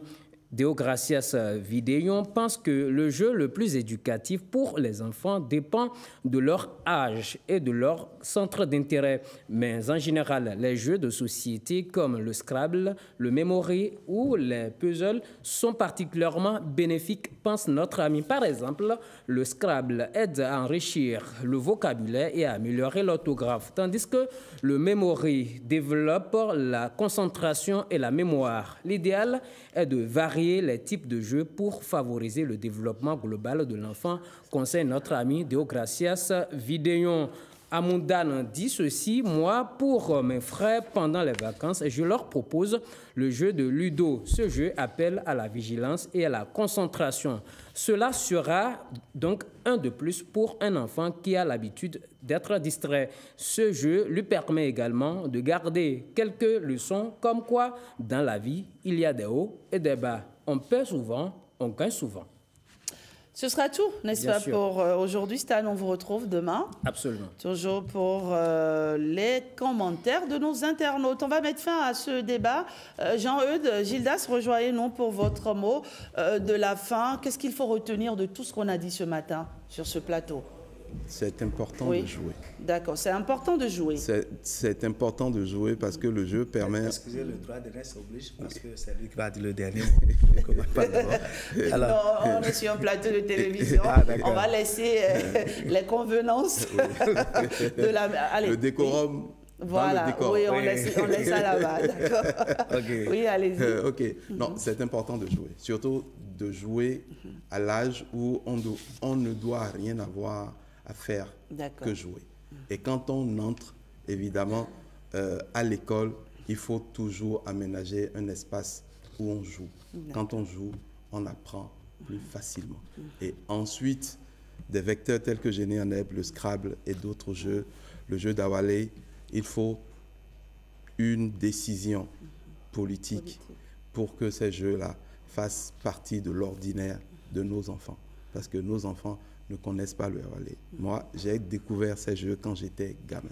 Deogracias Vidéon pense que le jeu le plus éducatif pour les enfants dépend de leur âge et de leur centre d'intérêt. Mais en général, les jeux de société comme le Scrabble, le Memory ou les puzzles sont particulièrement bénéfiques, pense notre ami. Par exemple, le Scrabble aide à enrichir le vocabulaire et à améliorer l'orthographe, tandis que le Memory développe la concentration et la mémoire. L'idéal est de varier les types de jeux pour favoriser le développement global de l'enfant, conseille notre ami Deogracias Vidéon. Amundan dit ceci, moi, pour mes frères, pendant les vacances, je leur propose le jeu de Ludo. Ce jeu appelle à la vigilance et à la concentration. Cela sera donc un de plus pour un enfant qui a l'habitude d'être distrait. Ce jeu lui permet également de garder quelques leçons comme quoi, dans la vie, il y a des hauts et des bas. On perd souvent, on gagne souvent. Ce sera tout, n'est-ce pas, pour aujourd'hui. Stan, on vous retrouve demain. Absolument. Toujours pour les commentaires de nos internautes. On va mettre fin à ce débat. Jean-Eudes, Gildas, rejoignez-nous pour votre mot de la fin. Qu'est-ce qu'il faut retenir de tout ce qu'on a dit ce matin sur ce plateau? C'est important de jouer. D'accord, c'est important de jouer. C'est important de jouer parce que le jeu permet... Excusez, le droit de reste oblige parce que c'est lui qui va dire le dernier mot. Alors, on est sur un plateau de télévision. On va laisser les convenances de la... Allez, le décorum... Voilà, oui, on laisse ça là-bas, d'accord. Okay. Oui, allez-y. Ok, non, c'est important de jouer. Surtout de jouer à l'âge où on ne doit rien avoir à faire que jouer. Et quand on entre, évidemment, à l'école, il faut toujours aménager un espace où on joue. Quand on joue, on apprend plus facilement. Et ensuite, des vecteurs tels que Génie en Herbe, le Scrabble et d'autres jeux, le jeu d'Awalé, il faut une décision politique pour que ces jeux-là fassent partie de l'ordinaire de nos enfants. Parce que nos enfants ne connaissent pas le Awalé. Moi, j'ai découvert ces jeux quand j'étais gamin.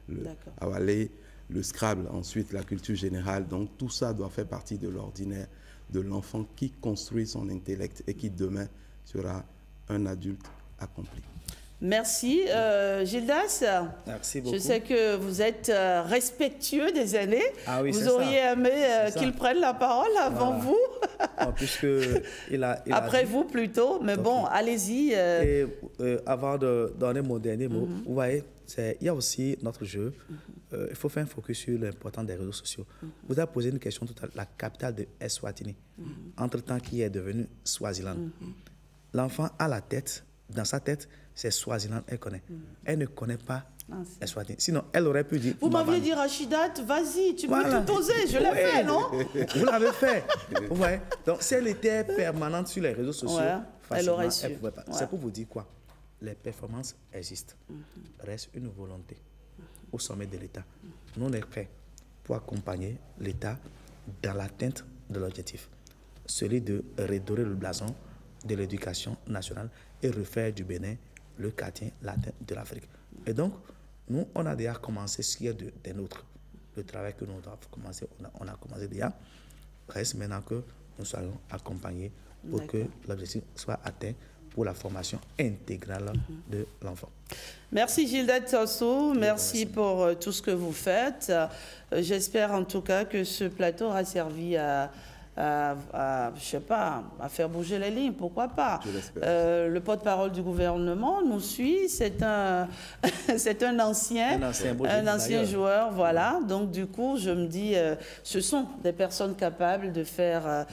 Le Awalé, le Scrabble, ensuite la culture générale. Donc tout ça doit faire partie de l'ordinaire de l'enfant qui construit son intellect et qui demain sera un adulte accompli. Merci. Gildas, merci beaucoup. Je sais que vous êtes respectueux des aînés. Ah oui, vous auriez aimé qu'ils prennent la parole avant vous. Bon, puisque après vous plutôt, mais bon, allez-y. Avant de donner mon dernier mot, vous voyez, il y a aussi notre jeu. Il faut faire un focus sur l'importance des réseaux sociaux. Vous avez posé une question tout à l'heure, la capitale de Eswatini, entre-temps qui est devenue Swaziland. L'enfant a la tête dans sa tête, c'est Swaziland, elle connaît. Elle ne connaît pas Eswatini. Sinon, elle aurait pu dire... Vous m'aviez dit, Rachidat, vas-y, tu peux tout oser. Je l'ai fait, non? Vous l'avez fait. Vous voyez? Donc, si elle était permanente sur les réseaux sociaux, elle aurait su. Pouvait pas. C'est pour vous dire quoi? Les performances existent. Reste une volonté au sommet de l'État. Nous, on est prêts pour accompagner l'État dans l'atteinte de l'objectif, celui de redorer le blason de l'éducation nationale et refaire du Bénin le quartier latin de l'Afrique. Et donc, nous, on a déjà commencé ce qui est des nôtres. Le travail que nous devons commencer, on a commencé déjà. Reste maintenant que nous soyons accompagnés pour que l'objectif soit atteint pour la formation intégrale de l'enfant. Merci Gilda Tosso, merci pour tout ce que vous faites. J'espère en tout cas que ce plateau aura servi à je sais pas, à faire bouger les lignes, pourquoi pas. Le porte-parole du gouvernement nous suit, c'est un ancien joueur, voilà. Donc du coup, je me dis, ce sont des personnes capables de faire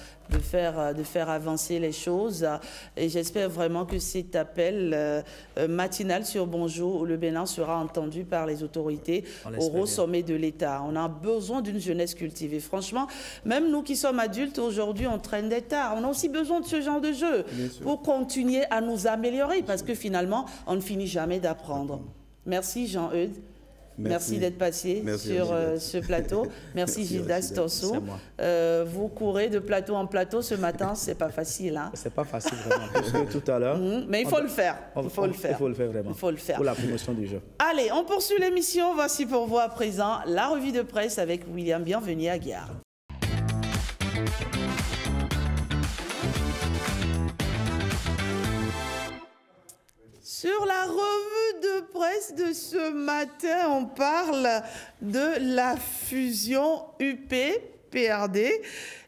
avancer les choses. Et j'espère vraiment que cet appel matinal sur Bonjour où le Bénin sera entendu par les autorités au sommet de l'État. On a besoin d'une jeunesse cultivée. Franchement, même nous qui sommes adultes, aujourd'hui, on traîne des tards. On a aussi besoin de ce genre de jeu pour continuer à nous améliorer parce que finalement, on ne finit jamais d'apprendre. Merci Jean-Eudes. Merci d'être passé sur ce plateau. Merci Gildas Tosso. Vous courez de plateau en plateau ce matin, c'est pas facile. Hein? C'est pas facile vraiment, parce que tout à l'heure... Mais il faut le faire. Il faut le faire. Il faut le faire vraiment. Il faut le faire. Pour la promotion du jeu. Allez, on poursuit l'émission. Voici pour vous à présent la revue de presse avec William Bienvenu Aguiar. Sur la revue de presse de ce matin, on parle de la fusion UP-PRD.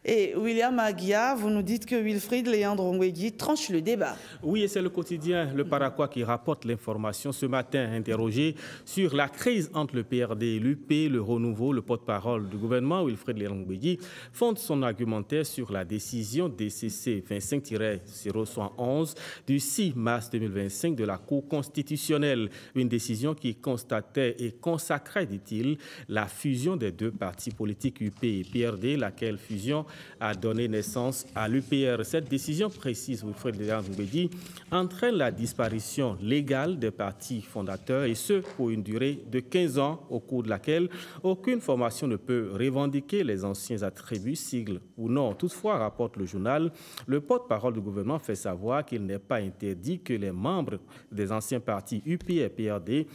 Et William Aguiar, vous nous dites que Wilfried Léandre-Ngwegui tranche le débat. Oui, et c'est le quotidien Le Paraquois qui rapporte l'information ce matin, interrogé sur la crise entre le PRD et l'UP. Le Renouveau, le porte-parole du gouvernement, Wilfried Léandre-Ngwegui, fonde son argumentaire sur la décision DCC 25-011 du 6 mars 2025 de la Cour constitutionnelle. Une décision qui constatait et consacrait, dit-il, la fusion des deux partis politiques UP et PRD, laquelle fusion a donné naissance à l'UPR. Cette décision précise, Wilfried Léandre-Ngwegui, entraîne la disparition légale des partis fondateurs et ce pour une durée de 15 ans au cours de laquelle aucune formation ne peut revendiquer les anciens attributs, sigles ou non. Toutefois, rapporte le journal, le porte-parole du gouvernement fait savoir qu'il n'est pas interdit que les membres des anciens partis UP et PRD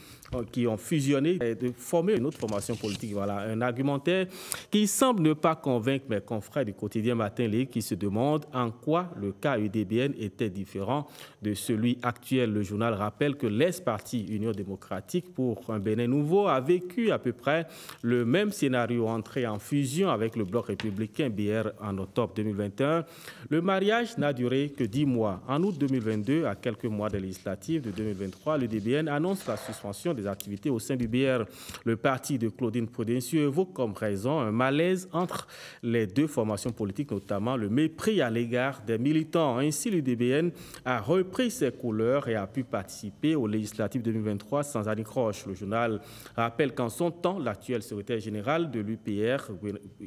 qui ont fusionné de former une autre formation politique. Voilà un argumentaire qui semble ne pas convaincre mes confrères du quotidien Matin Ligue qui se demandent en quoi le cas UDBN était différent de celui actuel. Le journal rappelle que l'ex-parti Union démocratique pour un Bénin nouveau a vécu à peu près le même scénario, entré en fusion avec le bloc républicain BR en octobre 2021. Le mariage n'a duré que 10 mois. En août 2022, à quelques mois des législatives de 2023, l'UDBN annonce la suspension des activités au sein du BR. Le parti de Claudine Prudencio évoque comme raison un malaise entre les deux formations politiques, notamment le mépris à l'égard des militants. Ainsi, l'UDBN a repris ses couleurs et a pu participer aux législatives 2023 sans anicroche. Le journal rappelle qu'en son temps, l'actuel secrétaire général de l'UPR,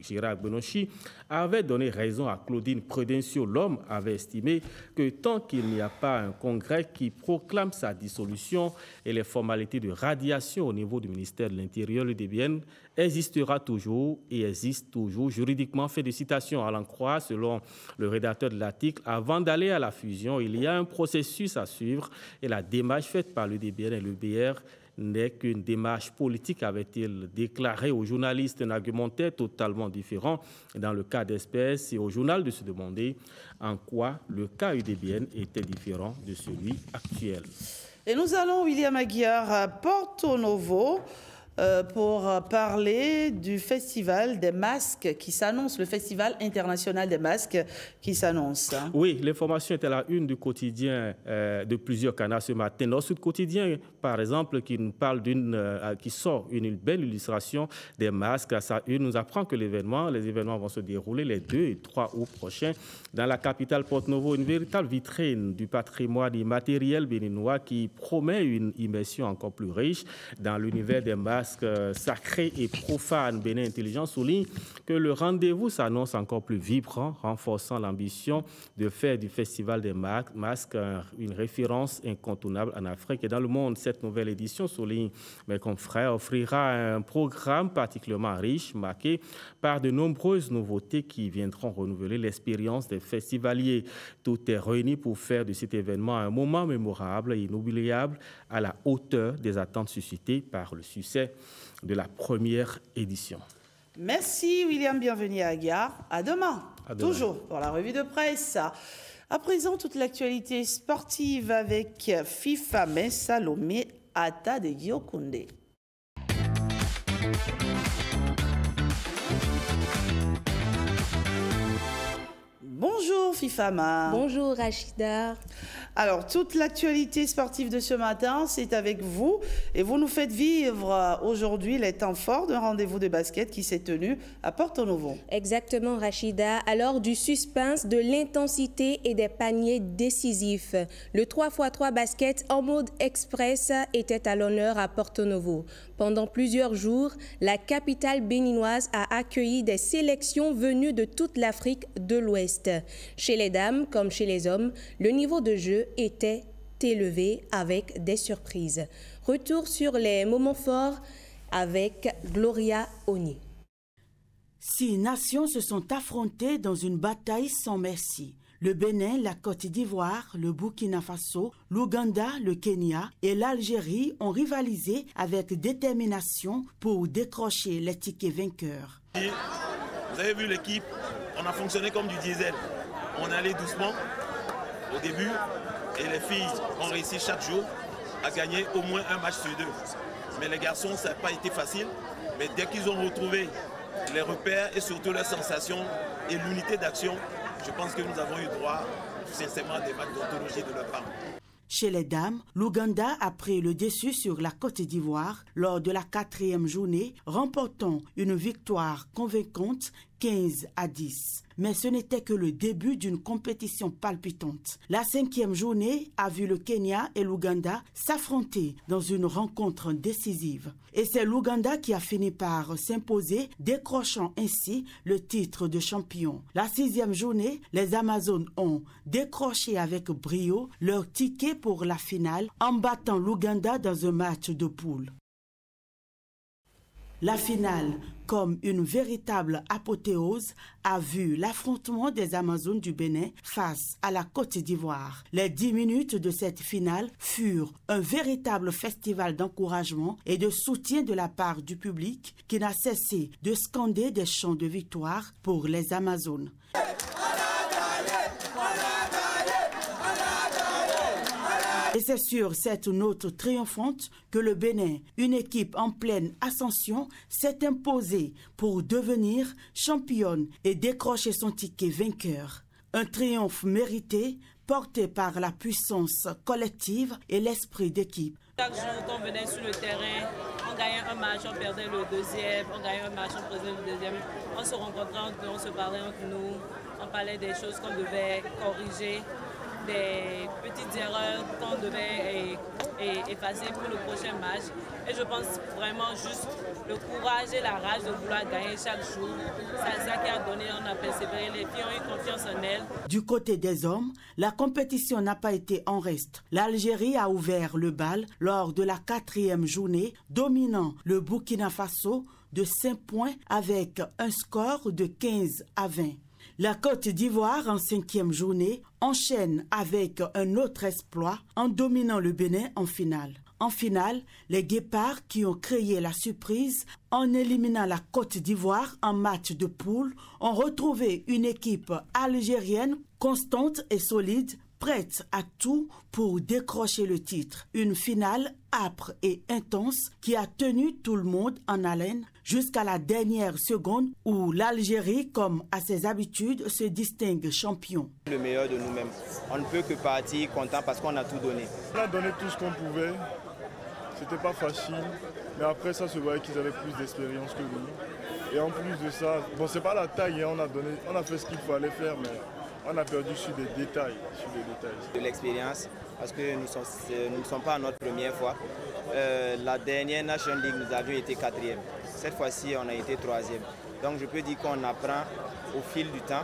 Gérard Benochi, avait donné raison à Claudine Prudencio. L'homme avait estimé que tant qu'il n'y a pas un congrès qui proclame sa dissolution et les formalités de radiation au niveau du ministère de l'Intérieur, l'UDBN existera toujours et existe toujours juridiquement. Fait de citation à l'en croire, selon le rédacteur de l'article, avant d'aller à la fusion, il y a un processus à suivre et la démarche faite par l'UDBN et l'UBR n'est qu'une démarche politique, avait-il déclaré aux journalistes, un argumentaire totalement différent dans le cas d'espèce et au journal de se demander en quoi le cas UDBN était différent de celui actuel. Et nous allons, William Aguiar, à Porto Novo. pour parler du festival des masques qui s'annonce, le festival international des masques qui s'annonce. Oui, l'information est à la une du quotidien de plusieurs canaux ce matin. Notre Sud Quotidien, par exemple, qui nous parle qui sort une belle illustration des masques. À sa une, nous apprend que les événements vont se dérouler les 2 et 3 août prochains dans la capitale Porto-Novo, une véritable vitrine du patrimoine immatériel béninois qui promet une immersion encore plus riche dans l'univers des masques sacrés et profanes. Bénin Intelligence souligne que le rendez-vous s'annonce encore plus vibrant, renforçant l'ambition de faire du Festival des masques une référence incontournable en Afrique et dans le monde. Cette nouvelle édition, souligne mes confrères, offrira un programme particulièrement riche, marqué par de nombreuses nouveautés qui viendront renouveler l'expérience des festivaliers. Tout est réuni pour faire de cet événement un moment mémorable et inoubliable à la hauteur des attentes suscitées par le succès de la première édition. Merci William, bienvenue à Aguiar. À demain, toujours pour la revue de presse. À présent, toute l'actualité sportive avec FIFA mais Salomé Ata de Giokoundé. Bonjour Fifama. Bonjour Rachida. Alors, toute l'actualité sportive de ce matin, c'est avec vous. Et vous nous faites vivre aujourd'hui les temps forts d'un rendez-vous de basket qui s'est tenu à Porto-Novo. Exactement, Rachida. Alors, du suspense, de l'intensité et des paniers décisifs. Le 3x3 basket en mode express était à l'honneur à Porto-Novo. Pendant plusieurs jours, la capitale béninoise a accueilli des sélections venues de toute l'Afrique de l'Ouest. Chez les dames comme chez les hommes, le niveau de jeu était élevé avec des surprises. Retour sur les moments forts avec Gloria Oni. 6 nations se sont affrontées dans une bataille sans merci. Le Bénin, la Côte d'Ivoire, le Burkina Faso, l'Ouganda, le Kenya et l'Algérie ont rivalisé avec détermination pour décrocher les tickets vainqueurs. Vous avez vu l'équipe, on a fonctionné comme du diesel. On est allé doucement au début et les filles ont réussi chaque jour à gagner au moins un match sur 2. Mais les garçons, ça n'a pas été facile. Mais dès qu'ils ont retrouvé les repères et surtout les sensations et l'unité d'action, je pense que nous avons eu droit sincèrement à des matchs d'anthologie de leur part. Chez les dames, l'Ouganda a pris le dessus sur la Côte d'Ivoire lors de la 4e journée, remportant une victoire convaincante 15-10. Mais ce n'était que le début d'une compétition palpitante. La 5e journée a vu le Kenya et l'Ouganda s'affronter dans une rencontre décisive. Et c'est l'Ouganda qui a fini par s'imposer, décrochant ainsi le titre de champion. La 6e journée, les Amazones ont décroché avec brio leur ticket pour la finale en battant l'Ouganda dans un match de poule. La finale, comme une véritable apothéose, a vu l'affrontement des Amazones du Bénin face à la Côte d'Ivoire. Les 10 minutes de cette finale furent un véritable festival d'encouragement et de soutien de la part du public qui n'a cessé de scander des chants de victoire pour les Amazones. Et c'est sur cette note triomphante que le Bénin, une équipe en pleine ascension, s'est imposée pour devenir championne et décrocher son ticket vainqueur. Un triomphe mérité, porté par la puissance collective et l'esprit d'équipe. Chaque jour qu'on venait sur le terrain, on gagnait un match, on perdait le deuxième, on gagnait un match, on perdait le deuxième. On se rencontrait, on se parlait entre nous, on parlait des choses qu'on devait corriger, des petites erreurs qu'on devait effacer pour le prochain match. Et je pense vraiment juste le courage et la rage de vouloir gagner chaque jour. C'est ça qui a donné, on a persévéré, les filles ont eu confiance en elles. Du côté des hommes, la compétition n'a pas été en reste. L'Algérie a ouvert le bal lors de la 4e journée, dominant le Burkina Faso de 5 points avec un score de 15-20. La Côte d'Ivoire, en 5e journée, enchaîne avec un autre exploit en dominant le Bénin en finale. En finale, les Guépards qui ont créé la surprise en éliminant la Côte d'Ivoire en match de poule ont retrouvé une équipe algérienne constante et solide, prête à tout pour décrocher le titre. Une finale âpre et intense qui a tenu tout le monde en haleine jusqu'à la dernière seconde où l'Algérie, comme à ses habitudes, se distingue champion. Le meilleur de nous-mêmes. On ne peut que partir content parce qu'on a tout donné. On a donné tout ce qu'on pouvait. C'était pas facile, mais après ça se voyait qu'ils avaient plus d'expérience que nous. Et en plus de ça, bon, c'est pas la taille, hein, on a fait ce qu'il fallait faire, mais on a perdu sur des détails. De l'expérience, parce que nous ne sommes pas à notre première fois. La dernière National League, nous avions été 4e. Cette fois-ci, on a été 3e. Donc je peux dire qu'on apprend au fil du temps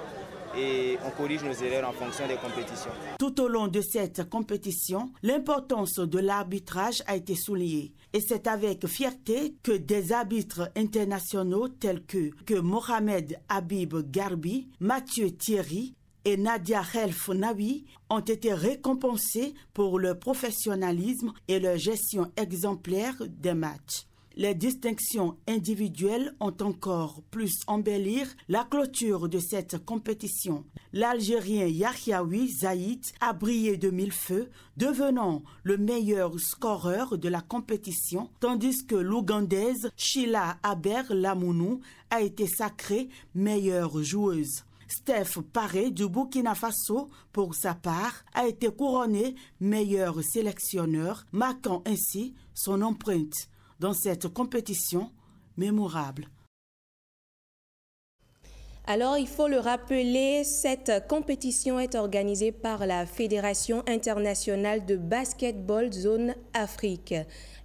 et on corrige nos erreurs en fonction des compétitions. Tout au long de cette compétition, l'importance de l'arbitrage a été soulignée. Et c'est avec fierté que des arbitres internationaux tels que Mohamed Habib Garbi, Mathieu Thierry et Nadia Khelf Nawi ont été récompensés pour leur professionnalisme et leur gestion exemplaire des matchs. Les distinctions individuelles ont encore plus embelli la clôture de cette compétition. L'Algérien Yahiaoui Zaïd a brillé de mille feux, devenant le meilleur scoreur de la compétition, tandis que l'Ougandaise Sheila Aber Lamounou a été sacrée meilleure joueuse. Steph Paré du Burkina Faso, pour sa part, a été couronné meilleur sélectionneur, marquant ainsi son empreinte dans cette compétition mémorable. Alors, il faut le rappeler, cette compétition est organisée par la Fédération internationale de basketball zone Afrique.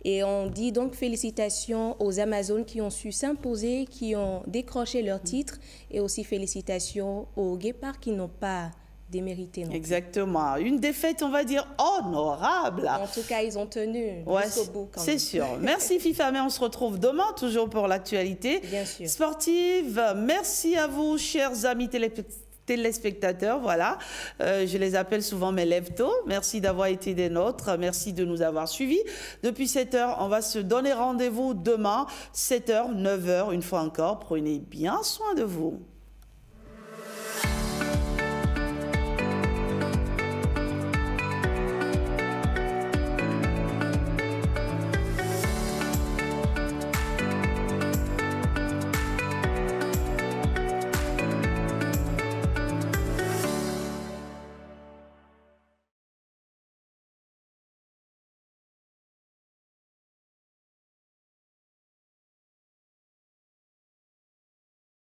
Et on dit donc félicitations aux Amazones qui ont su s'imposer, qui ont décroché leur titre, et aussi félicitations aux Guépards qui n'ont pas démérité. Exactement. Une défaite, on va dire, honorable. En tout cas, ils ont tenu jusqu'au bout. C'est sûr. Merci FIFA, mais on se retrouve demain, toujours pour l'actualité sportive. Merci à vous, chers amis téléspectateurs. Voilà, je les appelle souvent mes lève-tôt. Merci d'avoir été des nôtres. Merci de nous avoir suivis. Depuis 7h, on va se donner rendez-vous demain, 7h, 9h, une fois encore. Prenez bien soin de vous.